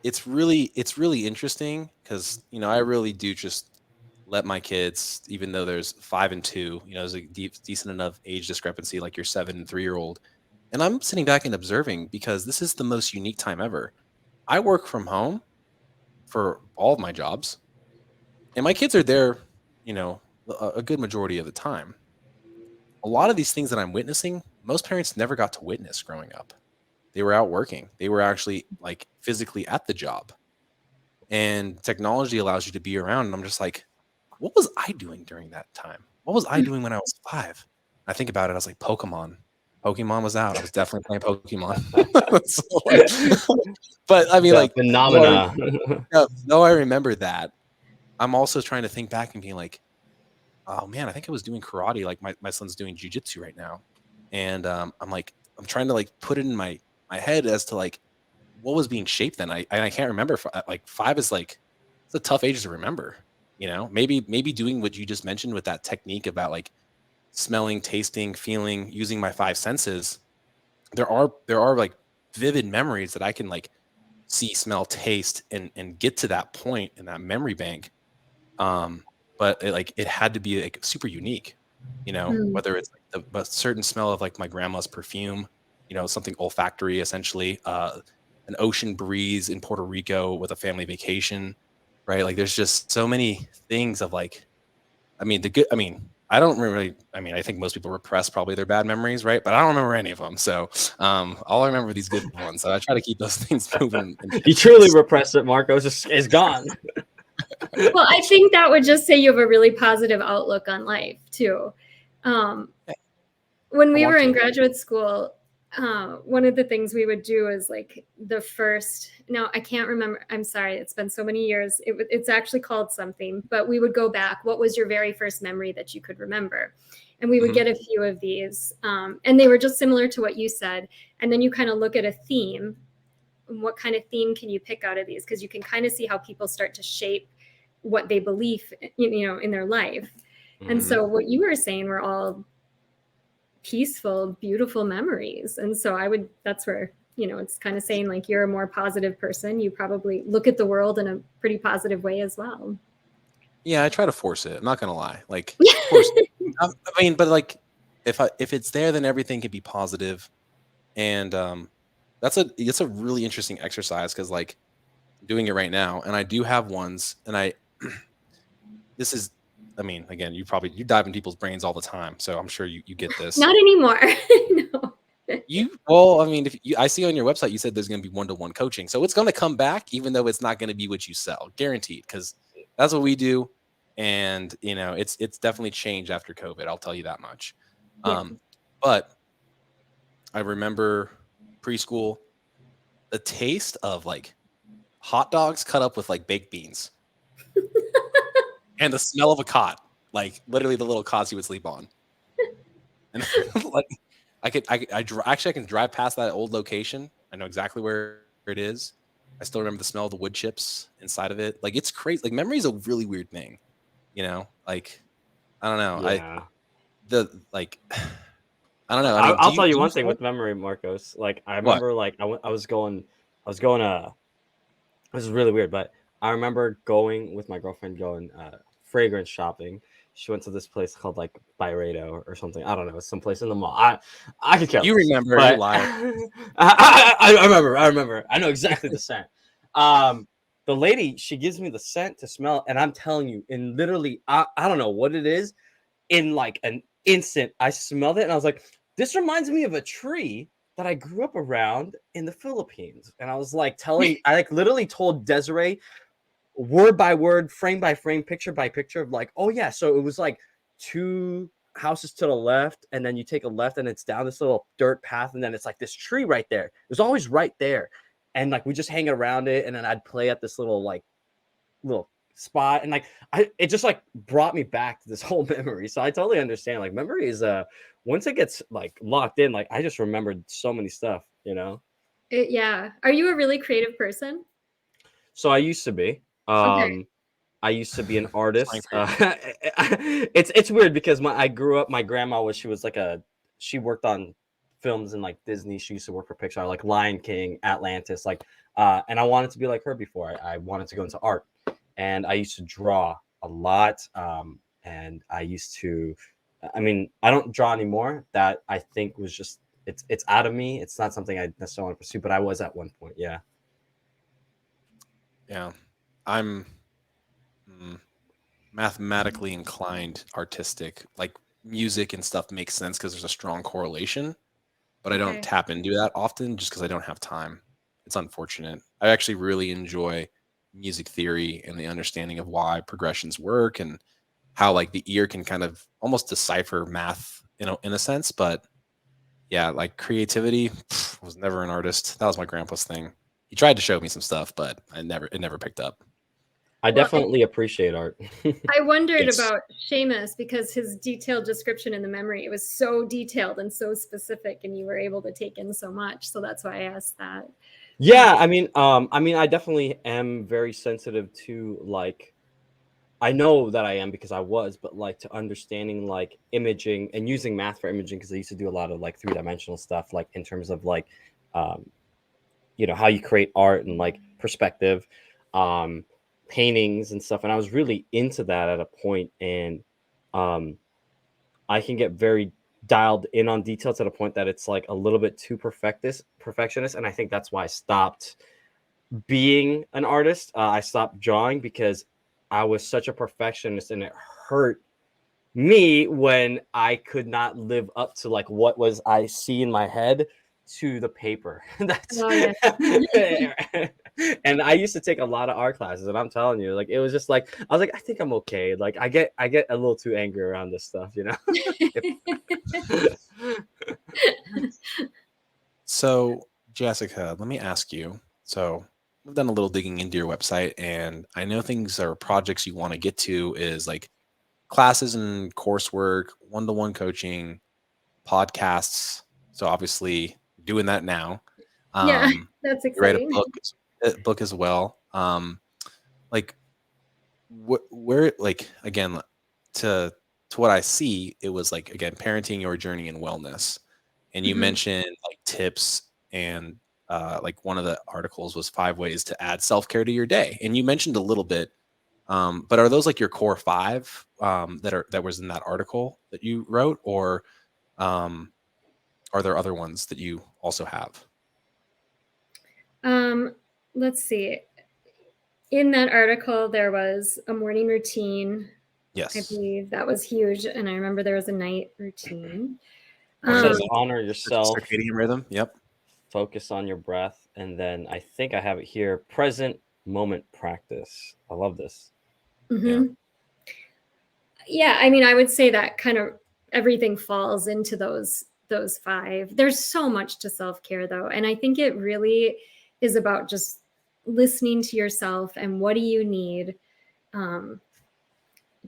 it's really interesting because I really do just let my kids, even though there's 5 and 2, there's a decent enough age discrepancy, like your 7 and 3-year-old, and I'm sitting back and observing because this is the most unique time ever. I work from home for all of my jobs. And my kids are there, you know, a good majority of the time. A lot of these things that I'm witnessing, most parents never got to witness growing up. They were out working. They were actually like physically at the job. And technology allows you to be around. And I'm just like, what was I doing during that time? What was I doing when I was 5? I think about it. I was like, Pokemon. Pokemon was out. I was definitely playing Pokemon. So, like, but I mean, The like, phenomena. though I remember that, I'm also trying to think back and being like, oh man, I think I was doing karate. Like my son's doing jujitsu right now. And I'm like, I'm trying to like put it in my head as to like what was being shaped then. I can't remember. Like 5 is like, it's a tough age to remember. You know, maybe doing what you just mentioned with that technique about like smelling, tasting, feeling, using my 5 senses. There are like vivid memories that I can like see, smell, taste, and get to that point in that memory bank. But it had to be like super unique, you know, whether it's like a certain smell of like my grandma's perfume, you know, something olfactory, essentially, an ocean breeze in Puerto Rico with a family vacation, right? Like there's just so many things of like, I mean, I don't really, I think most people repress probably their bad memories, right? But I don't remember any of them. So all I remember are these good ones. So I try to keep those things moving. You truly repressed it, Marco. It's gone. Well, I think that would just say you have a really positive outlook on life too. When we were in graduate school, one of the things we would do is like I can't remember. I'm sorry. It's been so many years. It's actually called something, but we would go back. What was your very first memory that you could remember? And we would get a few of these. And they were just similar to what you said. And then you kind of look at a theme. What kind of theme can you pick out of these? Because you can kind of see how people start to shape what they believe, you know, in their life. And so what you were saying were all peaceful, beautiful memories. And so that's where, you know, it's kind of saying like you're a more positive person. You probably look at the world in a pretty positive way as well. Yeah, I try to force it. I'm not gonna lie. Like, force it. But like, if it's there, then everything can be positive. And it's a really interesting exercise because like I'm doing it right now, and I do have ones, and this is, again, you dive in people's brains all the time, so I'm sure you get this. Not anymore. No. I see on your website you said there's going to be one-to-one coaching, so it's going to come back, even though it's not going to be what you sell, guaranteed, because that's what we do, and you know it's definitely changed after COVID. I'll tell you that much. Yeah. But I remember preschool, the taste of like hot dogs cut up with like baked beans, and the smell of a cot, like literally the little cots you would sleep on, and like. I can drive past that old location. I know exactly where it is. I still remember the smell of the wood chips inside of it. Like it's crazy. Like memory is a really weird thing, you know. Like I don't know. Yeah. I don't know. I'll tell you one thing with memory, Marcos. Like I remember, like I was going. This is really weird, but I remember going with my girlfriend fragrance shopping. She went to this place called like Byredo or something. I don't know. It's someplace in the mall. I could care. You less, remember? But you liar. I remember. I know exactly the scent. The lady, she gives me the scent to smell, and I'm telling you, in literally, I don't know what it is. In like an instant, I smelled it, and I was like, "This reminds me of a tree that I grew up around in the Philippines." And I was like I like literally told Desiree word by word, frame by frame, picture by picture of like, oh yeah, so it was like 2 houses to the left, and then you take a left and it's down this little dirt path, and then it's like this tree right there. It was always right there. And like we just hang around it, and then I'd play at this little spot, and like it just like brought me back to this whole memory. So I totally understand. Like memory is once it gets like locked in, like I just remembered so many stuff, you know. Yeah. Are you a really creative person? So I used to be. Okay. I used to be an artist. It's weird because I grew up. My grandma she worked on films in like Disney. She used to work for Pixar, like Lion King, Atlantis, and I wanted to be like her before. I wanted to go into art, and I used to draw a lot. And I used to, I don't draw anymore. That I think was just it's out of me. It's not something I necessarily want to pursue, but I was at one point. Yeah. Yeah. I'm mathematically inclined, artistic, like music and stuff makes sense because there's a strong correlation, but I don't tap into that often just because I don't have time. It's unfortunate. I actually really enjoy music theory and the understanding of why progressions work and how like the ear can kind of almost decipher math in a sense. But yeah, like creativity, was never an artist. That was my grandpa's thing. He tried to show me some stuff, but it never picked up. I definitely appreciate art. I wondered Yes. about Seamus because his detailed description in the memory, it was so detailed and so specific, and you were able to take in so much. So that's why I asked that. Yeah, I mean, I definitely am very sensitive to like, I know that I am because I was, but like to understanding like imaging and using math for imaging because I used to do a lot of like 3-dimensional stuff, like in terms of like, you know, how you create art and like perspective, paintings and stuff. And I was really into that at a point, and I can get very dialed in on details at a point that it's like a little bit too perfectionist. And I think that's why I stopped being an artist. I stopped drawing because I was such a perfectionist, and it hurt me when I could not live up to like what was I see in my head to the paper. That's and I used to take a lot of art classes, and I'm telling you, like it was just like I was like, I think I'm okay. Like I get a little too angry around this stuff, you know. So, Jessica, let me ask you. So, I've done a little digging into your website, and I know things or projects you want to get to is like classes and coursework, one-to-one coaching, podcasts. So, obviously, doing that now. Yeah, that's You write a exciting. book as well. Like, where, like, again, to what I see, it was like again, parenting your journey in wellness. And you mentioned like tips and like one of the articles was 5 ways to add self-care to your day. And you mentioned a little bit, but are those like your core 5 that was in that article that you wrote, or are there other ones that you also have? Let's see. In that article, there was a morning routine. Yes. I believe that was huge. And I remember there was a night routine. Honor yourself. Circadian rhythm. Yep. Focus on your breath. And then I think I have it here, present moment practice. I love this. Yeah, I mean, I would say that kind of everything falls into those 5. There's so much to self-care though, and I think it really is about just listening to yourself and what do you need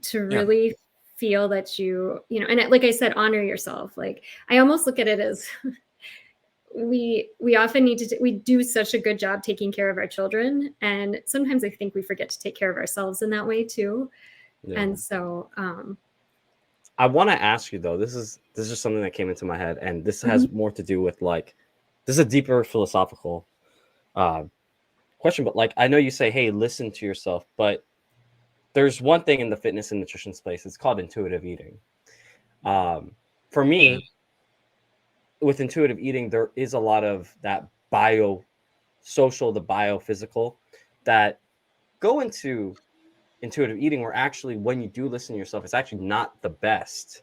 to really feel that you know, and like I said, honor yourself. Like I almost look at it as we often need to we do such a good job taking care of our children, and sometimes I think we forget to take care of ourselves in that way too. And so I want to ask you though, this is just something that came into my head, and this has more to do with like, this is a deeper philosophical question, but like I know you say, hey, listen to yourself, but there's one thing in the fitness and nutrition space, it's called intuitive eating. For me, with intuitive eating, there is a lot of that bio-social, the biophysical that go into intuitive eating, where actually when you do listen to yourself, it's actually not the best,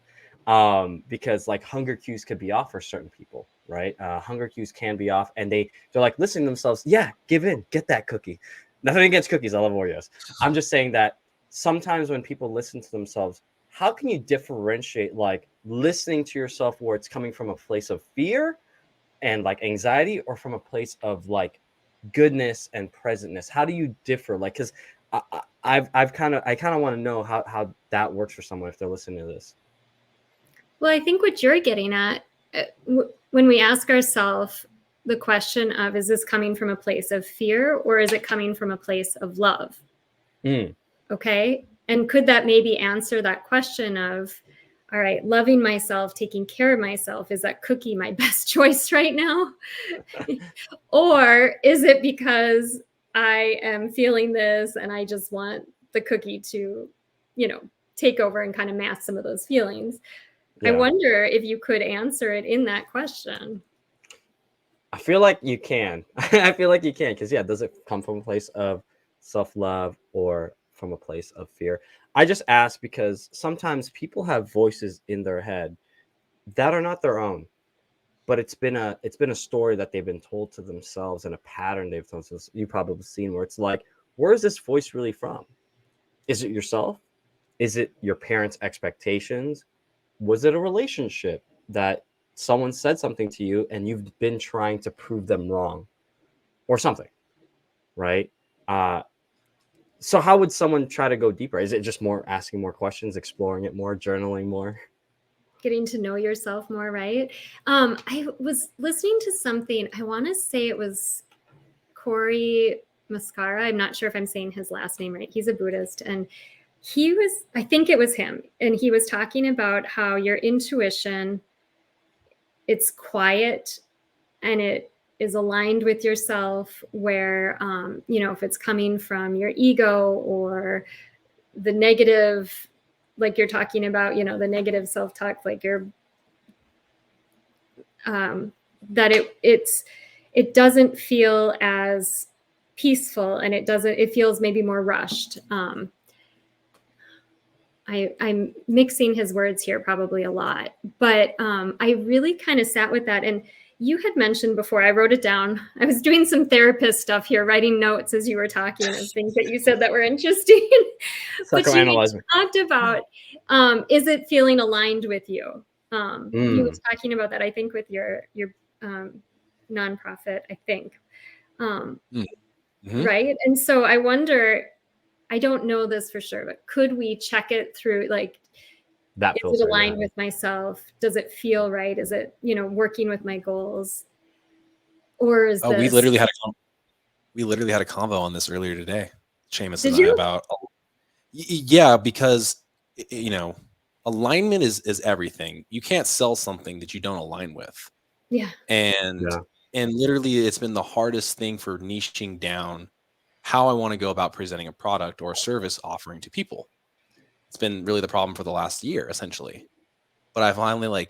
because like hunger cues could be off for certain people, right? Hunger cues can be off, and they're like listening to themselves. Yeah, give in, get that cookie. Nothing against cookies, I love Oreos. I'm just saying that sometimes when people listen to themselves, how can you differentiate like listening to yourself where it's coming from a place of fear and like anxiety, or from a place of like goodness and presentness? How do you differ? Like, because I kind of want to know how that works for someone if they're listening to this. Well, I think what you're getting at, when we ask ourselves the question of, is this coming from a place of fear or is it coming from a place of love? Okay. And could that maybe answer that question of, all right, loving myself, taking care of myself, is that cookie my best choice right now? Or is it because I am feeling this and I just want the cookie to, you know, take over and kind of mask some of those feelings? I wonder if you could answer it in that question. I feel like you can. I feel like you can, because does it come from a place of self-love, or from a place of fear? I just ask because sometimes people have voices in their head that are not their own, but it's been a story that they've been told to themselves, and a pattern they've told themselves. You've probably seen where it's like, where is this voice really from? Is it yourself? Is it your parents' expectations? Was it a relationship that someone said something to you and you've been trying to prove them wrong or something, right? So how would someone try to go deeper? Is it just more asking more questions, exploring it more, journaling more? Getting to know yourself more, right? I was listening to something, I want to say it was Corey Mascara. I'm not sure if I'm saying his last name right. He's a Buddhist, and I think it was him, and he was talking about how your intuition, it's quiet and it is aligned with yourself, where, if it's coming from your ego or the negative, like you're talking about, the negative self-talk, like you're, that it doesn't feel as peaceful, and it feels maybe more rushed. I'm mixing his words here probably a lot, but I really kind of sat with that. And you had mentioned before, I wrote it down. I was doing some therapist stuff here, writing notes as you were talking of things that you said that were interesting. But you talked about, is it feeling aligned with you? You were talking about that, I think, with your nonprofit, I think. Right? And so I wonder, I don't know this for sure, but could we check it through, like, that is it aligned with myself? Does it feel right? Is it, working with my goals? Or is this... We literally had a convo on this earlier today, Seamus and I, about, yeah, because, alignment is everything. You can't sell something that you don't align with. Yeah. And literally it's been the hardest thing for niching down how I want to go about presenting a product or a service offering to people. It's been really the problem for the last year, essentially. But I finally,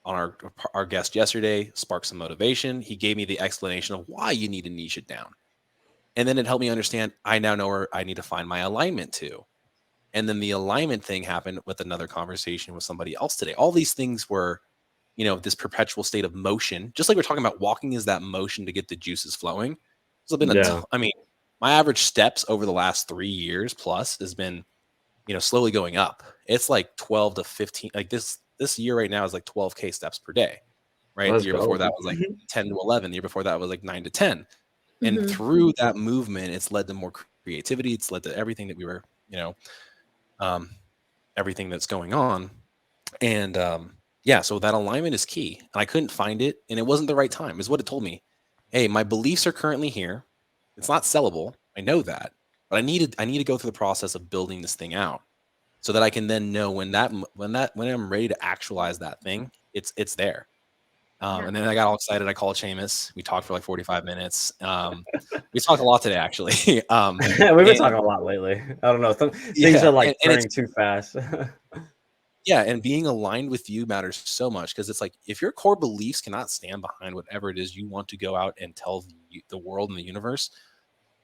on our guest yesterday, sparked some motivation. He gave me the explanation of why you need to niche it down. And then it helped me understand, I now know where I need to find my alignment to. And then the alignment thing happened with another conversation with somebody else today. All these things were, this perpetual state of motion, just like we're talking about walking is that motion to get the juices flowing. So my average steps over the last 3 years plus has been, slowly going up. It's like 12 to 15, like this year right now is like 12K steps per day, right? The year before that was like 10 to 11. The year before that was like 9 to 10. And through that movement, it's led to more creativity. It's led to everything that we were, everything that's going on. And so that alignment is key. And I couldn't find it, and it wasn't the right time, is what it told me. Hey, my beliefs are currently here. It's not sellable. I know that, but I need to go through the process of building this thing out so that I can then know when I'm ready to actualize that thing, it's there. And then I got all excited. I called Seamus. We talked for like 45 minutes. We talked a lot today, actually. We've been talking a lot lately. I don't know. Things are turning too fast. Yeah, and being aligned with you matters so much, because it's like, if your core beliefs cannot stand behind whatever it is you want to go out and tell the world and the universe,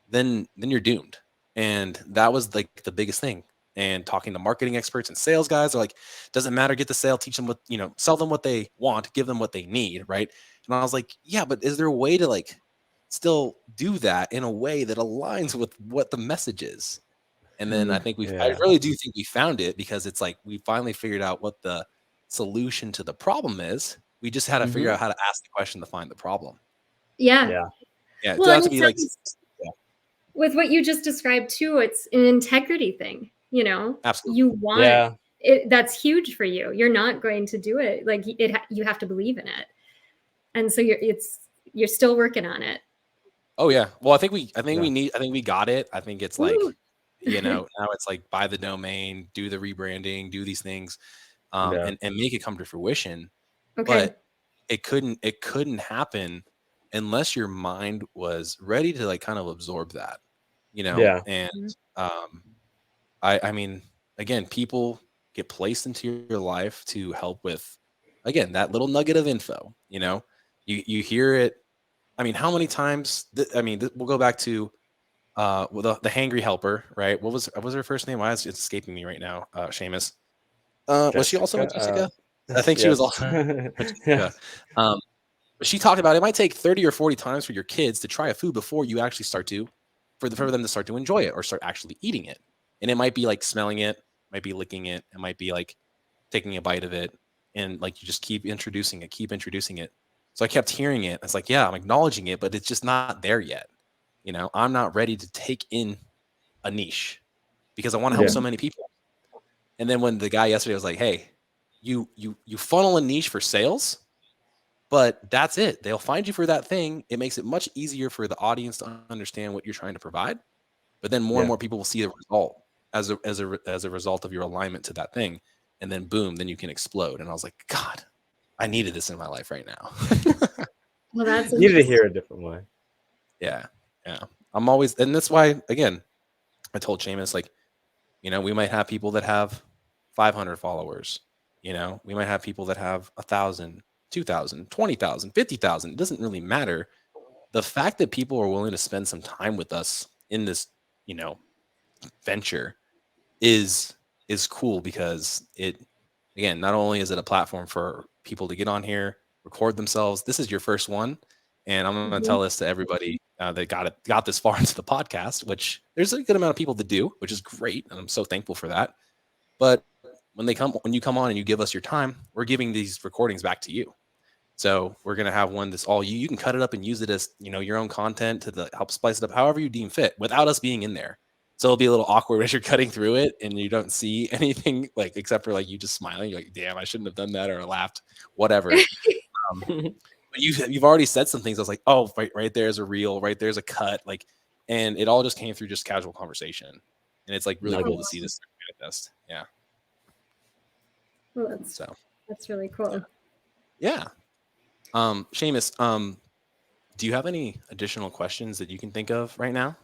then you're doomed. And that was like the biggest thing. And talking to marketing experts and sales guys are like, doesn't matter, get the sale, teach them sell them what they want, give them what they need, right? And I was like, yeah, but is there a way to still do that in a way that aligns with what the message is? And then I think I really do think we found it, because it's like, we finally figured out what the solution to the problem is. We just had to figure out how to ask the question to find the problem. Yeah. Well, have to be with what you just described too, it's an integrity thing, Absolutely. You want it, that's huge for you. You're not going to do it. Like, you have to believe in it. And so you're still working on it. Oh yeah. Well, I think we got it. I think it's like, now it's like, buy the domain, do the rebranding, do these things, and make it come to fruition. Okay. But it couldn't happen unless your mind was ready to kind of absorb that, and I mean, again, people get placed into your life to help with, again, that little nugget of info. You hear it. I mean, how many times? We'll go back to well, the hangry helper, right? What was her first name? Why is it escaping me right now? Seamus. Was she also with Jessica? I think she was Yes. also with Jessica. Yes. She talked about it might take 30 or 40 times for your kids to try a food before you actually start to, for them to start to enjoy it or start actually eating it. And it might be like smelling it, might be licking it, it might be like taking a bite of it, and like you just keep introducing it. So I kept hearing it. It's like, yeah, I'm acknowledging it, but it's just not there yet. You know, I'm not ready to take in a niche because I want to help Yeah. so many people. And then when the guy yesterday was like, hey, you funnel a niche for sales, but that's it. They'll find you for that thing. It makes it much easier for the audience to understand what you're trying to provide. But then more and more people will see the result as a result of your alignment to that thing. And then boom, then you can explode. And I was like, God, I needed this in my life right now. Well, that's You need to hear a different way. Yeah. I'm always, and that's why, again, I told Seamus, like, you know, we might have people that have 500 followers. You know, we might have people that have 1,000, 2,000, 20,000, 50,000. It doesn't really matter. The fact that people are willing to spend some time with us in this, you know, venture is cool, because it, again, not only is it a platform for people to get on here, record themselves. This is your first one, and I'm going to tell this to everybody that got this far into the podcast, which there's a good amount of people that do, which is great, and I'm so thankful for that. But when you come on and you give us your time, we're giving these recordings back to you. So we're going to have one that's all you. You can cut it up and use it as, you know, your own content to help spice it up however you deem fit without us being in there. So it'll be a little awkward as you're cutting through it and you don't see anything, like, except for like you just smiling. You're like, damn, I shouldn't have done that, or laughed, whatever. But you've already said some things. I was like, oh, right there's a reel, right there's a cut, like, and it all just came through just casual conversation, and it's like really cool to see this manifest. Yeah. Well, that's really cool. Yeah. Seamus, do you have any additional questions that you can think of right now?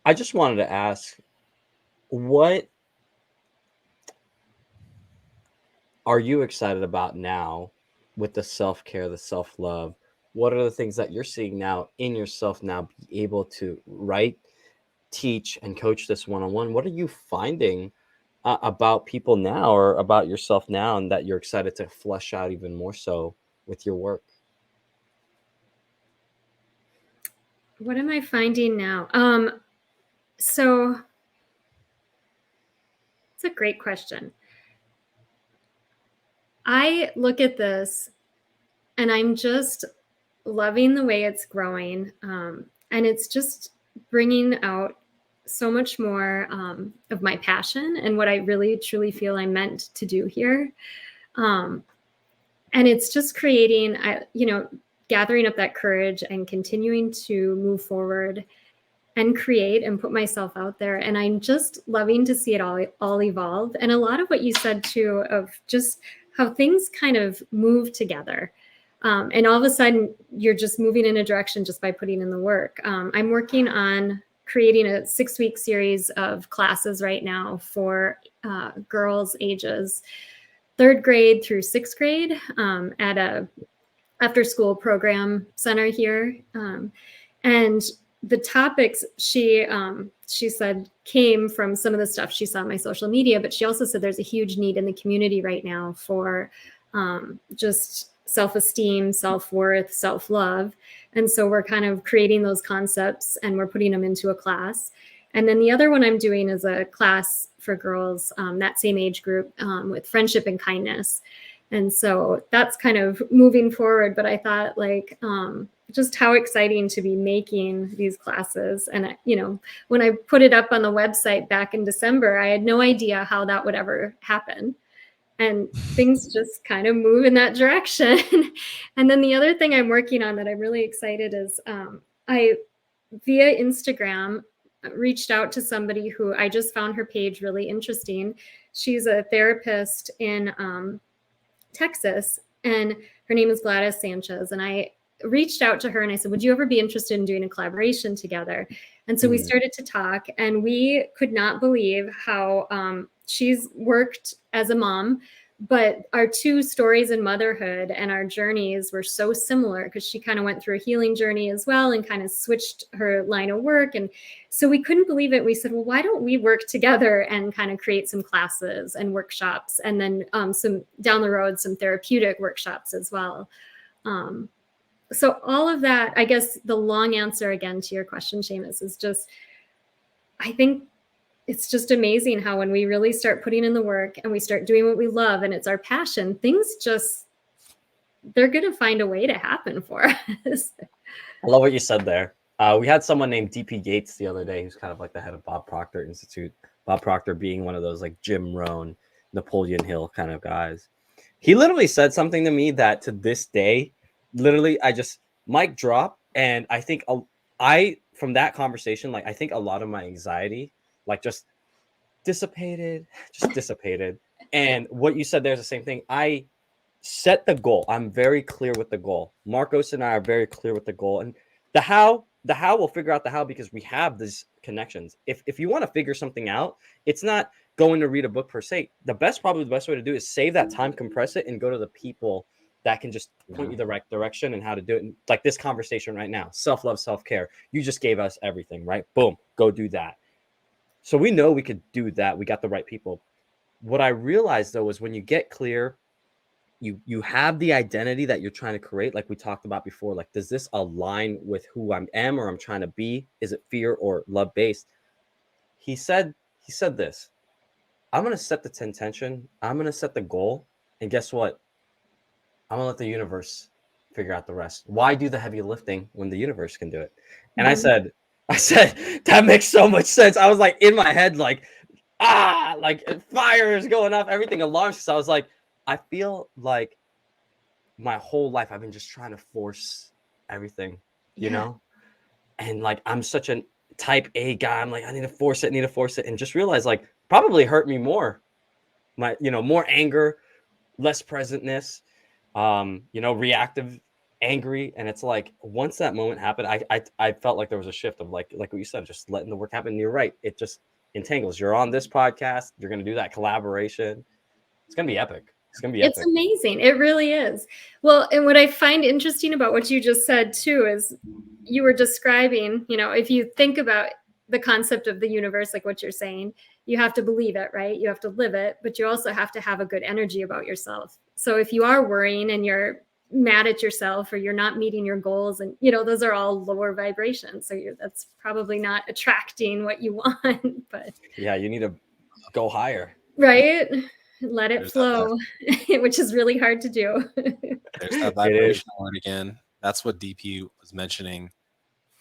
I just wanted to ask, what are you excited about now with the self-care, the self-love? What are the things that you're seeing now in yourself now, be able to write, teach, and coach this one-on-one? What are you finding about people now, or about yourself now, and that you're excited to flesh out even more so with your work? What am I finding now? So it's a great question. I look at this and I'm just loving the way it's growing. And it's just bringing out so much more of my passion and what I really truly feel I'm meant to do here. And it's just creating, gathering up that courage and continuing to move forward and create and put myself out there. And I'm just loving to see it all evolve. And a lot of what you said too, of just how things kind of move together. And all of a sudden you're just moving in a direction just by putting in the work. I'm working on creating a 6-week series of classes right now for girls ages 3rd grade through 6th grade at a after school program center here. And the topics she said came from some of the stuff she saw on my social media, but she also said there's a huge need in the community right now for just self-esteem, self-worth, self-love. And so we're kind of creating those concepts and we're putting them into a class. And then the other one I'm doing is a class for girls, that same age group, with friendship and kindness. And so that's kind of moving forward. But I thought, like, just how exciting to be making these classes. And, when I put it up on the website back in December, I had no idea how that would ever happen. And things just kind of move in that direction. And then the other thing I'm working on that I'm really excited is I, via Instagram, reached out to somebody who I just found her page really interesting. She's a therapist in Texas, and her name is Gladys Sanchez. And I reached out to her and I said, would you ever be interested in doing a collaboration together? And so we started to talk, and we could not believe how she's worked as a mom but our two stories in motherhood and our journeys were so similar because she kind of went through a healing journey as well and kind of switched her line of work. And so we couldn't believe it. We said, well, why don't we work together and kind of create some classes and workshops, and then some down the road, some therapeutic workshops as well. So all of that, I guess the long answer again to your question, Seamus, is just, I think it's just amazing how when we really start putting in the work and we start doing what we love and it's our passion, things just, they're going to find a way to happen for us. I love what you said there. We had someone named DP Gates the other day, who's kind of like the head of Bob Proctor Institute. Bob Proctor being one of those like Jim Rohn, Napoleon Hill kind of guys. He literally said something to me that to this day, literally, I just mic drop. And I think from that conversation, like I think a lot of my anxiety, like just dissipated. And what you said, there's the same thing. I set the goal. I'm very clear with the goal. Marcos and I are very clear with the goal. And the how we'll figure out the how because we have these connections. If you want to figure something out, it's not going to read a book per se. Probably the best way to do it is save that time, compress it, and go to the people that can just point you the right direction and how to do it. And like this conversation right now, self-love, self-care. You just gave us everything, right? Boom, go do that. So we know we could do that. We got the right people. What I realized though is when you get clear, you have the identity that you're trying to create, like we talked about before. Like, does this align with who I am or I'm trying to be? Is it fear or love based? He said this. I'm gonna set the intention. I'm gonna set the goal, and guess what? I'm gonna let the universe figure out the rest. Why do the heavy lifting when the universe can do it? And I said, that makes so much sense. I was like in my head, like, like fire is going off, everything alarms. So I was like, I feel like my whole life I've been just trying to force everything, you know? And like, I'm such a type A guy. I'm like, I need to force it, and just realize like probably hurt me more. More anger, less presentness, reactive, angry. And it's like, once that moment happened, I felt like there was a shift of like what you said, just letting the work happen. And you're right. It just entangles. You're on this podcast. You're going to do that collaboration. It's going to be epic. It's amazing. It really is. Well, and what I find interesting about what you just said too is you were describing, if you think about the concept of the universe, like what you're saying, you have to believe it, right? You have to live it, but you also have to have a good energy about yourself. So if you are worrying and you're mad at yourself or you're not meeting your goals, and those are all lower vibrations. So that's probably not attracting what you want. But yeah, you need to go higher. Right? Let it flow, which is really hard to do. There's that vibration word again. That's what DP was mentioning,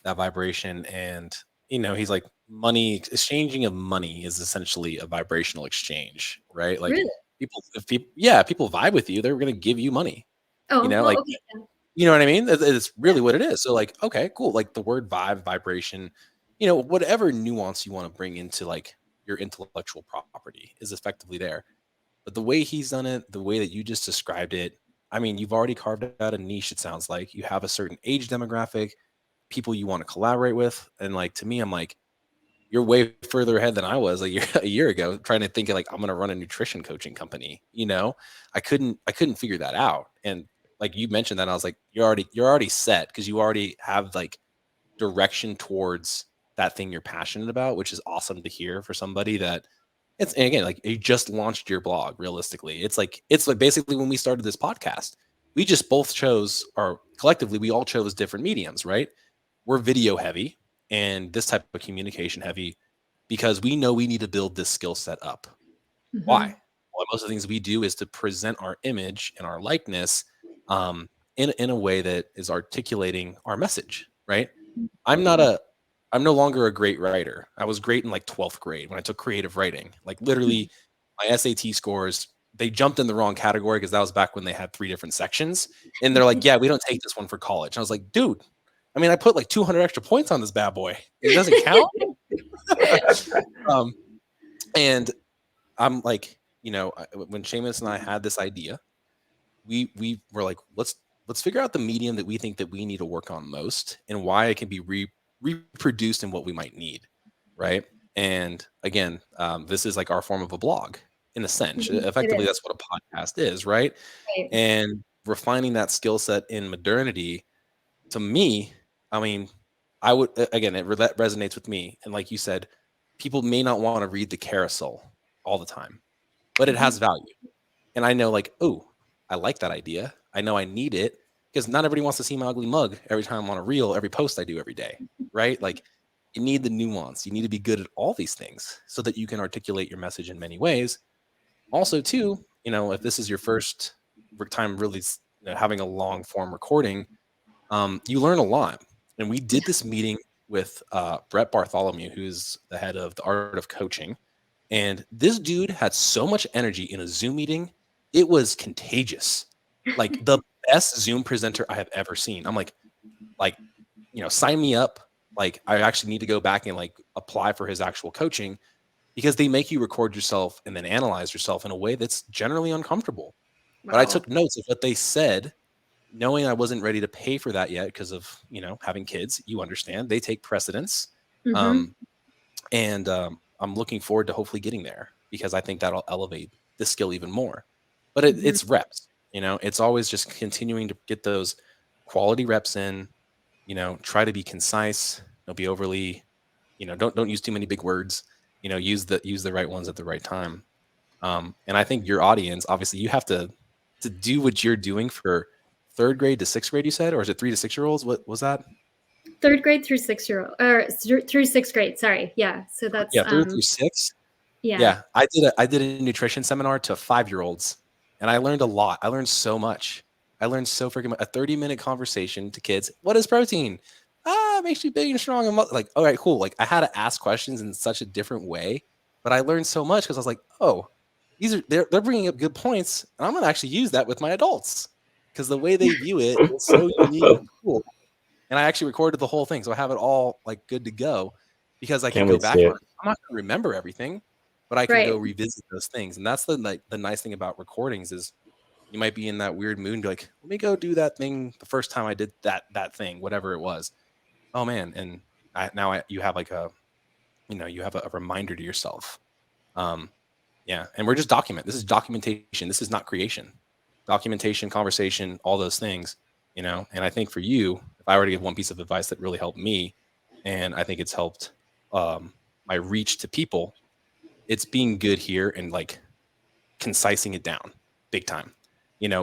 that vibration. And, he's like, exchanging of money is essentially a vibrational exchange, right? Like really? people vibe with you, they're going to give you money. Oh, you know what I mean? It's really what it is. So like, okay, cool. Like the word vibration, whatever nuance you want to bring into like your intellectual property is effectively there. But the way he's done it, the way that you just described it, I mean, you've already carved out a niche. It sounds like you have a certain age demographic, people you want to collaborate with. And like, to me, I'm like, you're way further ahead than I was a year ago, trying to think of like, I'm going to run a nutrition coaching company. I couldn't figure that out. And like you mentioned that, I was like, you're already set because you already have like direction towards that thing you're passionate about, which is awesome to hear for somebody that and again, like you just launched your blog. Realistically, it's like basically when we started this podcast, we just both chose, or collectively, we all chose different mediums, right? We're video heavy and this type of communication heavy because we know we need to build this skill set up. Mm-hmm. Why? Well, most of the things we do is to present our image and our likeness in a way that is articulating our message, right? I'm no longer a great writer. I was great in like 12th grade when I took creative writing. Like literally my SAT scores, they jumped in the wrong category because that was back when they had 3 different sections. And they're like, yeah, we don't take this one for college. And I was like, dude, I mean, I put like 200 extra points on this bad boy. It doesn't count. And I'm like, when Seamus and I had this idea, we were like, let's figure out the medium that we think that we need to work on most and why it can be reproduced in what we might need, right? And again, this is like our form of a blog. in a sense. Mhm. It Effectively, is. that's what a podcast is, right? Right. And refining that skill set in modernity, to me, I mean, I would again, that resonates with me. And like you said, people may not want to read the carousel all the time, but it has Mhm. value. And I know, like, oh, I like that idea. I know I need it because not everybody wants to see my ugly mug every time I'm on a reel, every post I do every day, right? Like, you need the nuance. You need to be good at all these things so that you can articulate your message in many ways. Also, too, if this is your first time really having a long form recording, you learn a lot. And we did this meeting with Brett Bartholomew, who's the head of the Art of Coaching. And this dude had so much energy in a Zoom meeting. It was contagious. Like the best Zoom presenter I have ever seen. I'm like, sign me up. Like, I actually need to go back and like apply for his actual coaching because they make you record yourself and then analyze yourself in a way that's generally uncomfortable. But I Wow. took notes of what they said, knowing I wasn't ready to pay for that yet because of, having kids. You understand, they take precedence. Mhm. Um, and I'm looking forward to hopefully getting there because I think that'll elevate the skill even more. But Mhm. it's reps. It's always just continuing to get those quality reps in. Try to be concise. Don't be overly, don't use too many big words. Use the right ones at the right time. And I think your audience, obviously, you have to do what you're doing for third grade to sixth grade. You said, or is it 3 to 6 year olds? What was that? 3rd grade through 6-year-old, or through 6th grade. Sorry. Yeah. So that's Yeah, third through six. yeah. Yeah, I did a nutrition seminar to 5-year-olds, and I learned a lot. I learned so much. I learned so freaking much. A 30-minute conversation to kids. What is protein? It makes you big and strong. And like, all right, cool. Like, I had to ask questions in such a different way, but I learned so much because I was like, oh, they're bringing up good points, and I'm gonna actually use that with my adults because the way they view it is so unique and cool. And I actually recorded the whole thing, so I have it all like good to go because I can Can't go wait to back see and it. I'm not gonna remember everything, but I can go Right. revisit those things. And that's the nice thing about recordings is you might be in that weird mood and be like, let me go do that thing the first time I did that thing, whatever it was. Oh man, and you have like you have a reminder to yourself. Um, yeah, and we're just document. This is documentation. This is not creation. Documentation, conversation, all those things, And I think for you, if I were to give one piece of advice that really helped me, and I think it's helped my reach to people, it's being good here and like concising it down big time.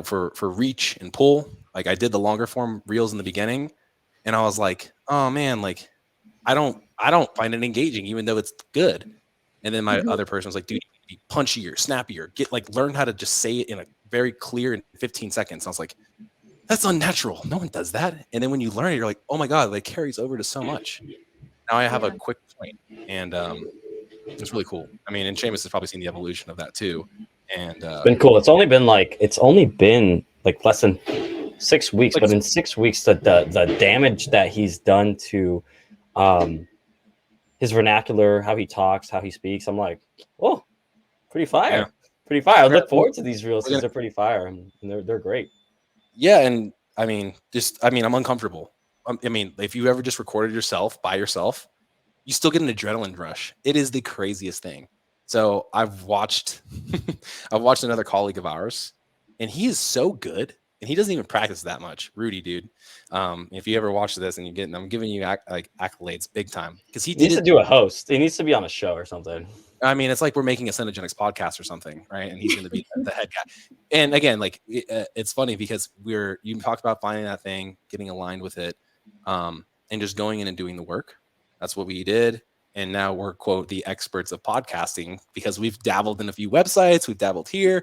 For reach and pull, like I did the longer form reels in the beginning, and I was like, oh man, like I don't find it engaging, even though it's good. And then my Mhm. other person was like, dude, you need to be punchier, snappier, learn how to just say it in a very clear in 15 seconds. I was like, that's unnatural. No one does that. And then when you learn it, you're like, oh my God, it carries over to so much. Now I have a Yeah. quick point. And it's really cool. I mean, and Seamus has probably seen the evolution of that too. And It's been cool. It's only been like less than 6 weeks, like, but in 6 weeks, the damage that he's done to his vernacular, how he talks, how he speaks, I'm like, oh, pretty yeah, fire, pretty fire. I yeah, look forward to these reels we're because gonna, they're pretty fire and they're great. yeah. And I'm uncomfortable. I mean, if you ever just recorded yourself by yourself, you still get an adrenaline rush. It is the craziest thing. So I've watched I've watched another colleague of ours, and he is so good, and he doesn't even practice that much. Rudy, dude. If you ever watch this and I'm giving you like accolades big time because he He did needs to it. do a host. He needs to be on a show or something. I mean, it's like we're making a Cinegenics podcast or something, right? And he's going to be the head guy. And again, like it's funny because you talked about finding that thing, getting aligned with it, and just going in and doing the work. That's what we did. And now we're, quote, the experts of podcasting because we've dabbled in a few websites, we've dabbled here,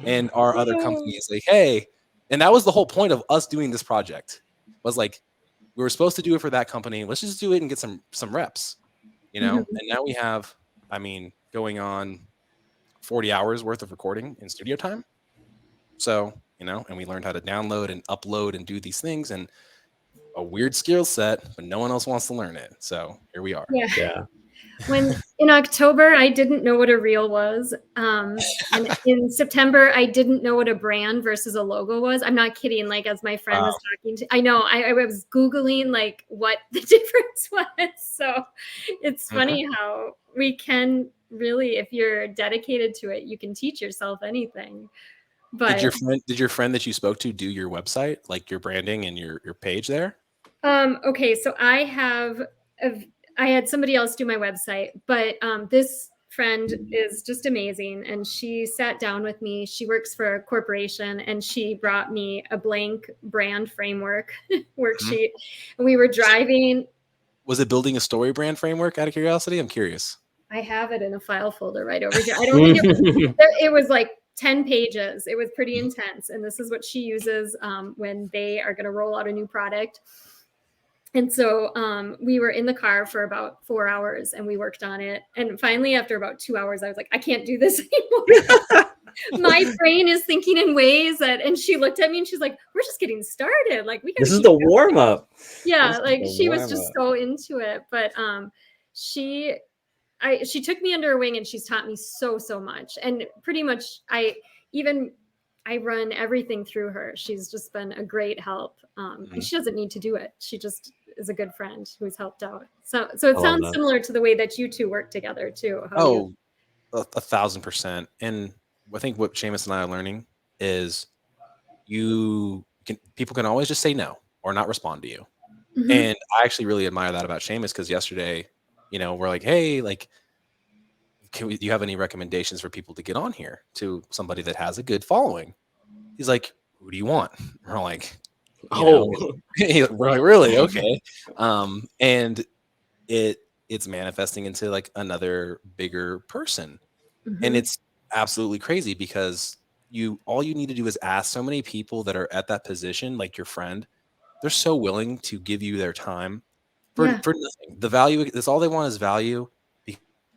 and our other companies like, hey, and that was the whole point of us doing this project was like, we were supposed to do it for that company. Let's just do it and get some reps, Mhm. and now we have, I mean, going on 40 hours worth of recording in studio time. So, and we learned how to download and upload and do these things and a weird skill set, but no one else wants to learn it. So here we are. Yeah. Yeah. When in October, I didn't know what a reel was. And in September, I didn't know what a brand versus a logo was. I'm not kidding. Like, as my friend Wow. was talking to, I know I was Googling like what the difference was. So it's funny how we can really, if you're dedicated to it, you can teach yourself anything. But Did your friend that you spoke to do your website, like your branding and your page there? okay, so I had somebody else do my website, but this friend is just amazing, and she sat down with me. She works for a corporation, and she brought me a blank brand framework worksheet, and we were driving. Was it building a story brand framework, out of curiosity? I'm curious. I have it in a file folder right over here. I don't think it was like 10 pages. It was pretty intense. And this is what she uses when they are going to roll out a new product. And so we were in the car for about 4 hours and we worked on it. And finally, after about 2 hours, I was like, I can't do this anymore. My brain is thinking in ways that, and she looked at me and she's like, we're just getting started. Like, this is the warm up. Yeah. Like she was just so into it. But she took me under her wing and she's taught me so much. And pretty much I run everything through her. She's just been a great help. And she doesn't need to do it. She just is a good friend who's helped out. So it sounds similar to the way that you two work together too. 1,000%. And I think what Seamus and I are learning is people can always just say no or not respond to you. Mm-hmm. And I actually really admire that about Seamus, because yesterday, we're like, hey, like, do you have any recommendations for people to get on here, to somebody that has a good following? He's like, who do you want? We're like, we're like, really? Okay. And it's manifesting into like another bigger person. Mm-hmm. And it's absolutely crazy, because all you need to do is ask so many people that are at that position, like your friend. They're so willing to give you their time for nothing. The value, that's all they want is value,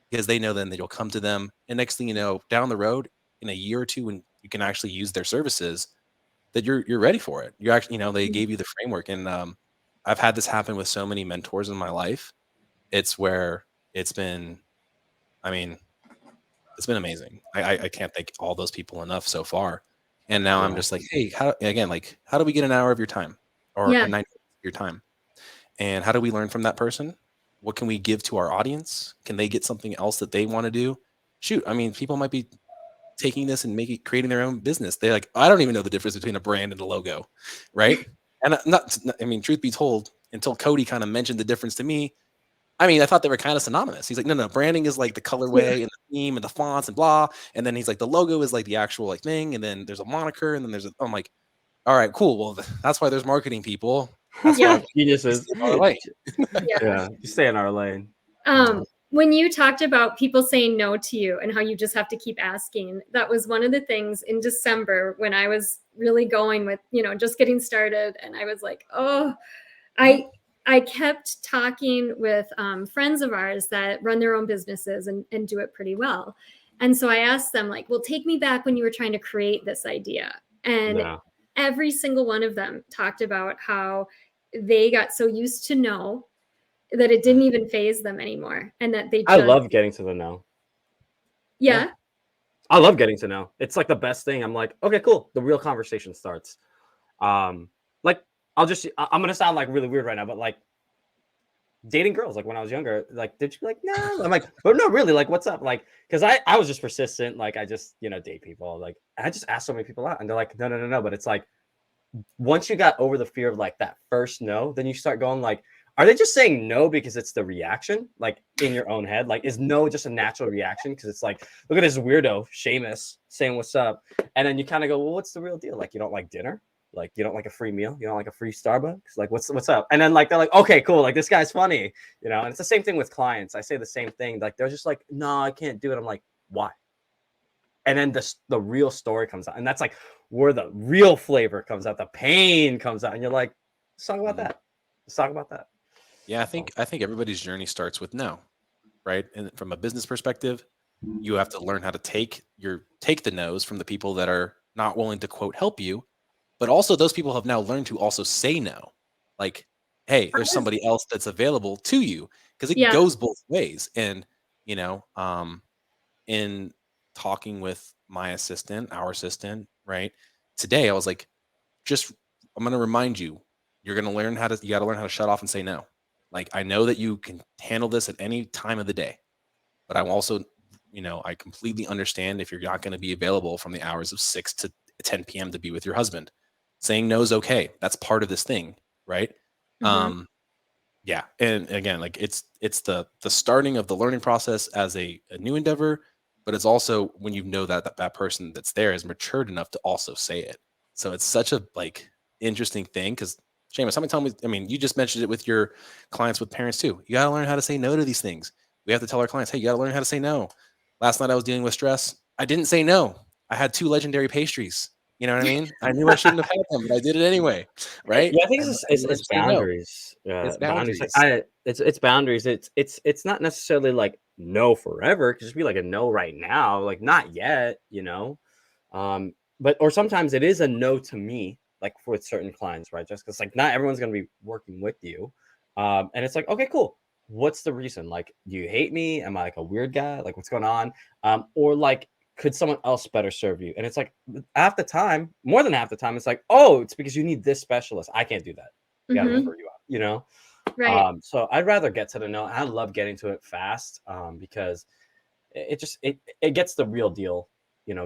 because they know then that you'll come to them. And next thing you know, down the road, in a year or two, when you can actually use their services, that you're ready for it. You're actually, they gave you the framework. And I've had this happen with so many mentors in my life. It's where it's been amazing. I can't thank all those people enough so far. And now I'm just like, hey, how do we get an hour of your time, or a night of your time? And how do we learn from that person? What can we give to our audience? Can they get something else that they want to do? Shoot, people might be taking this and creating their own business. They're like, I don't even know the difference between a brand and a logo, right? And truth be told, until Cody kind of mentioned the difference to me, I thought they were kind of synonymous. He's like, no, branding is like the colorway and the theme and the fonts and blah. And then he's like, the logo is like the actual like thing. And then there's a moniker. And then I'm like, all right, cool. Well, that's why there's marketing people. That's why geniuses. You stay in our lane. When you talked about people saying no to you and how you just have to keep asking, that was one of the things in December when I was really going with, just getting started. And I was like, I kept talking with friends of ours that run their own businesses and do it pretty well. And so I asked them, like, well, take me back when you were trying to create this idea. And every single one of them talked about how they got so used to no that it didn't even faze them anymore. And that I love getting to the no. Yeah. I love getting to know. It's like the best thing. I'm like, okay, cool. The real conversation starts. Like I'm going to sound like really weird right now, but like dating girls, like when I was younger, like, did you be like, no? I'm like, but no, really, like, what's up? Like, cause I was just persistent. Like I just, date people. Like I just asked so many people out and they're like, no. But it's like, once you got over the fear of like that first no, then you start going like, are they just saying no because it's the reaction, like in your own head? Like, is no just a natural reaction? Because it's like, look at this weirdo, Seamus, saying what's up. And then you kind of go, well, what's the real deal? Like, you don't like dinner? Like, you don't like a free meal? You don't like a free Starbucks? Like, what's up? And then like, they're like, okay, cool. Like, this guy's funny, And it's the same thing with clients. I say the same thing. Like, they're just like, no, I can't do it. I'm like, why? And then the real story comes out. And that's like where the real flavor comes out. The pain comes out. And you're like, let's talk about that. Let's talk about that. Yeah, I think everybody's journey starts with no, right? And from a business perspective, you have to learn how to take the no's from the people that are not willing to, quote, help you, but also those people have now learned to also say no. Like, hey, there's somebody else that's available to you, because it goes both ways. And in talking with our assistant, right, today, I was like, I'm going to remind you, you got to learn how to shut off and say no. Like, I know that you can handle this at any time of the day, but I'm also I completely understand if you're not going to be available from the hours of 6 to 10 p.m. to be with your husband. Saying no is okay. That's part of this thing, right? Mhm. Yeah. And again, like it's the starting of the learning process as a new endeavor, but it's also when you know that person that's there is matured enough to also say it. So it's such a like interesting thing because Seamus, somebody tell me, I mean, you just mentioned it with your clients with parents too. You got to learn how to say no to these things. We have to tell our clients, hey, you got to learn how to say no. Last night I was dealing with stress. I didn't say no. I had 2 legendary pastries. You know what I mean? I knew I shouldn't have had them, but I did it anyway. Right? Yeah, I think I it's, learned it's to say no. boundaries. It's Boundaries. Like boundaries. it's boundaries. It's not necessarily like no forever. It could just be like a no right now, like not yet, But or sometimes it is a no to me, like for certain clients, right? Just because like not everyone's gonna be working with you. And it's like, okay, cool. What's the reason? Like, do you hate me? Am I like a weird guy? Like, what's going on? Or like, could someone else better serve you? And it's like half the time, more than half the time, it's like, oh, it's because you need this specialist. I can't do that. I gotta Mhm. refer you out, Right. So I'd rather get to the know. I love getting to it fast because it gets the real deal,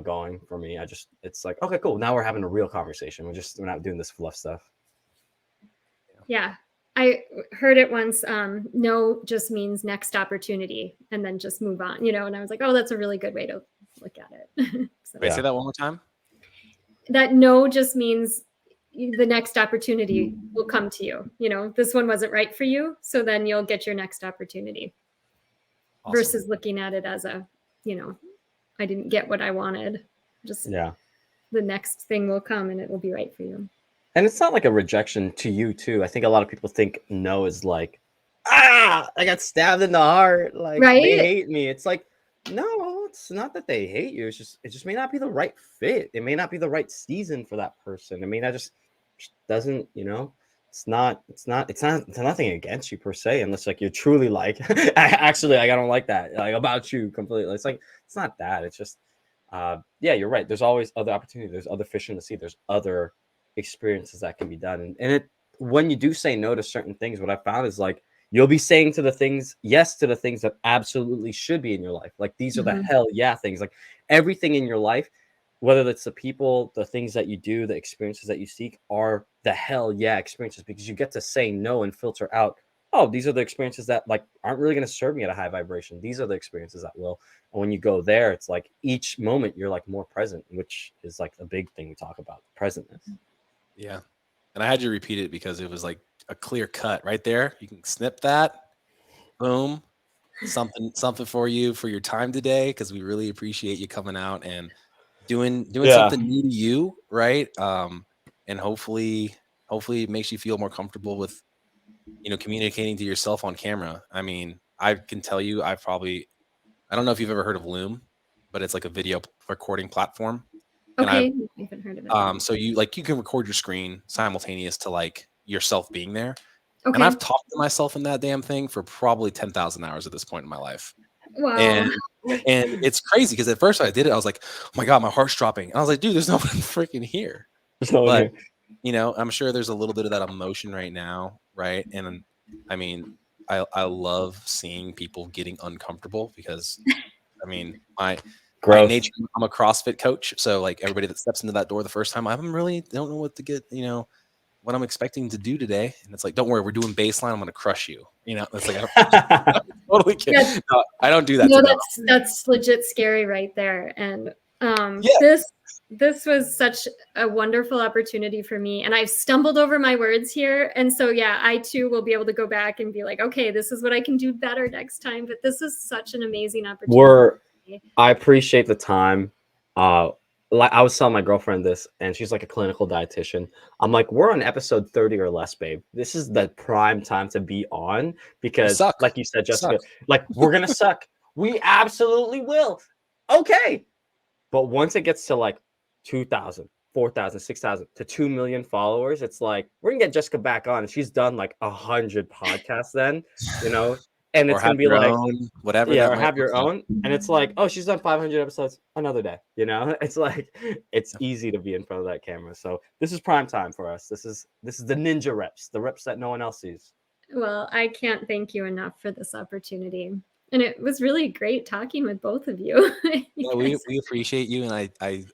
going for me. It's like, okay, cool. Now we're having a real conversation. We're not doing this fluff stuff. Yeah. I heard it once. No just means next opportunity, and then just move on. And I was like, oh, that's a really good way to look at it. So Wait, Yeah. say that one more time. that no just means the next opportunity will come to you. This one wasn't right for you, so then you'll get your next opportunity. Awesome. Versus looking at it as I didn't get what I wanted. Just Yeah. the next thing will come and it will be right for you. And it's not like a rejection to you too. I think a lot of people think no is like, I got stabbed in the heart. Like they Right? hate me. It's like, no, it's not that they hate you. It just may not be the right fit. It may not be the right season for that person. I mean, just doesn't, it's nothing against you per se, unless like you're truly like, actually, like, I don't like that, like about you completely. It's like, it's not that. It's just, yeah, you're right. There's always other opportunities. There's other fish in the sea. There's other experiences that can be done. And when you do say no to certain things, what I found is like, you'll be saying yes to the things that absolutely should be in your life. Like these are the Mhm. hell yeah things. Like everything in your life, whether it's the people, the things that you do, the experiences that you seek, are the hell yeah experiences, because you get to say no and filter out, oh, these are the experiences that like aren't really going to serve me at a high vibration. These are the experiences that will. And when you go there, it's like each moment you're like more present, which is like a big thing we talk about, presentness. Yeah. And I had you repeat it because it was like a clear cut right there. You can snip that. Boom. Something for you for your time today, because we really appreciate you coming out and doing Yeah. something new to you, right? And hopefully it makes you feel more comfortable with communicating to yourself on camera. I mean, I can tell you, I don't know if you've ever heard of Loom, but it's like a video recording platform. And Okay. I haven't heard of it. so you can record your screen simultaneous to like yourself being there. And Okay. I've talked to myself in that damn thing for probably 10,000 hours at this point in my life. Wow. And it's crazy because at first I did it, I was like, oh my God, my heart's dropping. And I was like, dude, there's no one freaking here. There's no one But, here. I'm sure there's a little bit of that emotion right now, right? And I mean, I love seeing people getting uncomfortable because, I mean, my Growth. nature, I'm a CrossFit coach. So like everybody that steps into that door the first time, I really don't know what to get, what I'm expecting to do today. And it's like, don't worry, we're doing baseline. I'm going to crush you. It's like, I totally can't. Yeah. No, I don't do that. To That's legit scary right there. And Yeah. this was such a wonderful opportunity for me. And I've stumbled over my words here. And so, yeah, I too will be able to go back and be like, okay, this is what I can do better next time. But this is such an amazing opportunity. I appreciate the time. Like I was telling my girlfriend this, and she's like a clinical dietitian. I'm like, we're on episode 30 or less, babe. This is the prime time to be on because, suck. like you said, Jessica, Suck. like we're gonna suck. We absolutely will. Okay, but once it gets to like 2,000, 4,000, 6,000 to 2 million followers, it's like we're gonna get Jessica back on. And she's done like 100 podcasts then, and Or it's gonna have be your like, own, whatever yeah, that or might have your look like. own. And it's like, oh, she's done 500 episodes another day. It's like it's easy to be in front of that camera. So this is prime time for us. This is the ninja reps, the reps that no one else sees. Well, I can't thank you enough for this opportunity. And it was really great talking with both of you. Yeah, we appreciate you, and I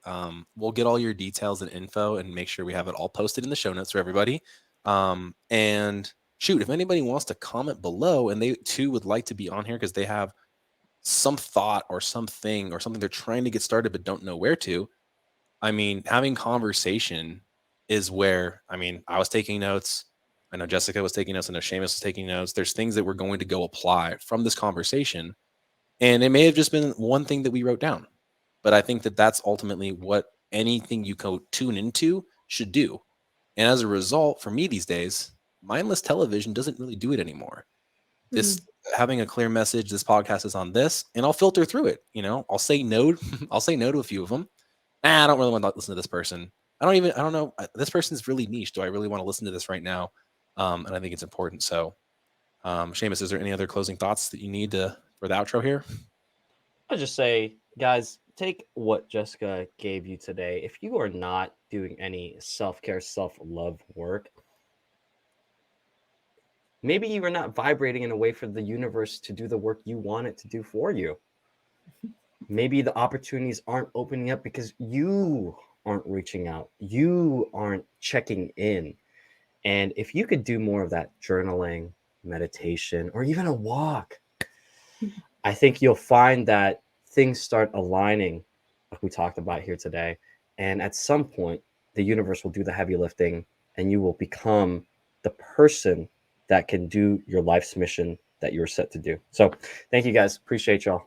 we'll get all your details and info and make sure we have it all posted in the show notes for everybody. And shoot, if anybody wants to comment below and they too would like to be on here because they have some thought or something they're trying to get started but don't know where to. I mean, having conversation is where, I mean, I was taking notes. I know Jessica was taking notes. I know Seamus was taking notes. There's things that we're going to go apply from this conversation. And it may have just been one thing that we wrote down. But I think that that's ultimately what anything you go tune into should do. And as a result, for me these days, mindless television doesn't really do it anymore. This having a clear message, this podcast is on this, and I'll filter through it. You know, I'll say no. I'll say no to a few of them. I don't really want to listen to this person. I don't know. This person's really niche. Do I really want to listen to this right now? And I think it's important. So, Seamus, is there any other closing thoughts that you need for the outro here? I'll just say, guys, take what Jessica gave you today. If you are not doing any self-care, self-love work, maybe you are not vibrating in a way for the universe to do the work you want it to do for you. Maybe the opportunities aren't opening up because you aren't reaching out. You aren't checking in. And if you could do more of that journaling, meditation, or even a walk, I think you'll find that things start aligning, like we talked about here today. And at some point, the universe will do the heavy lifting and you will become the person that can do your life's mission that you're set to do. So thank you guys. Appreciate y'all.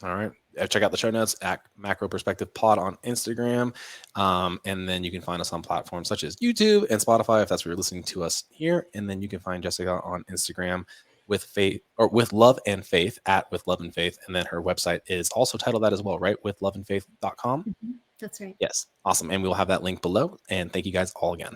All right. Check out the show notes at Macro Perspective Pod on Instagram. And then you can find us on platforms such as YouTube and Spotify if that's where you're listening to us here. And then you can find Jessica on Instagram with faith or with love and faith at with love and faith. And then her website is also titled that as well, right? Withloveandfaith.com. That's right. Yes. Awesome. And we'll have that link below. And thank you guys all again.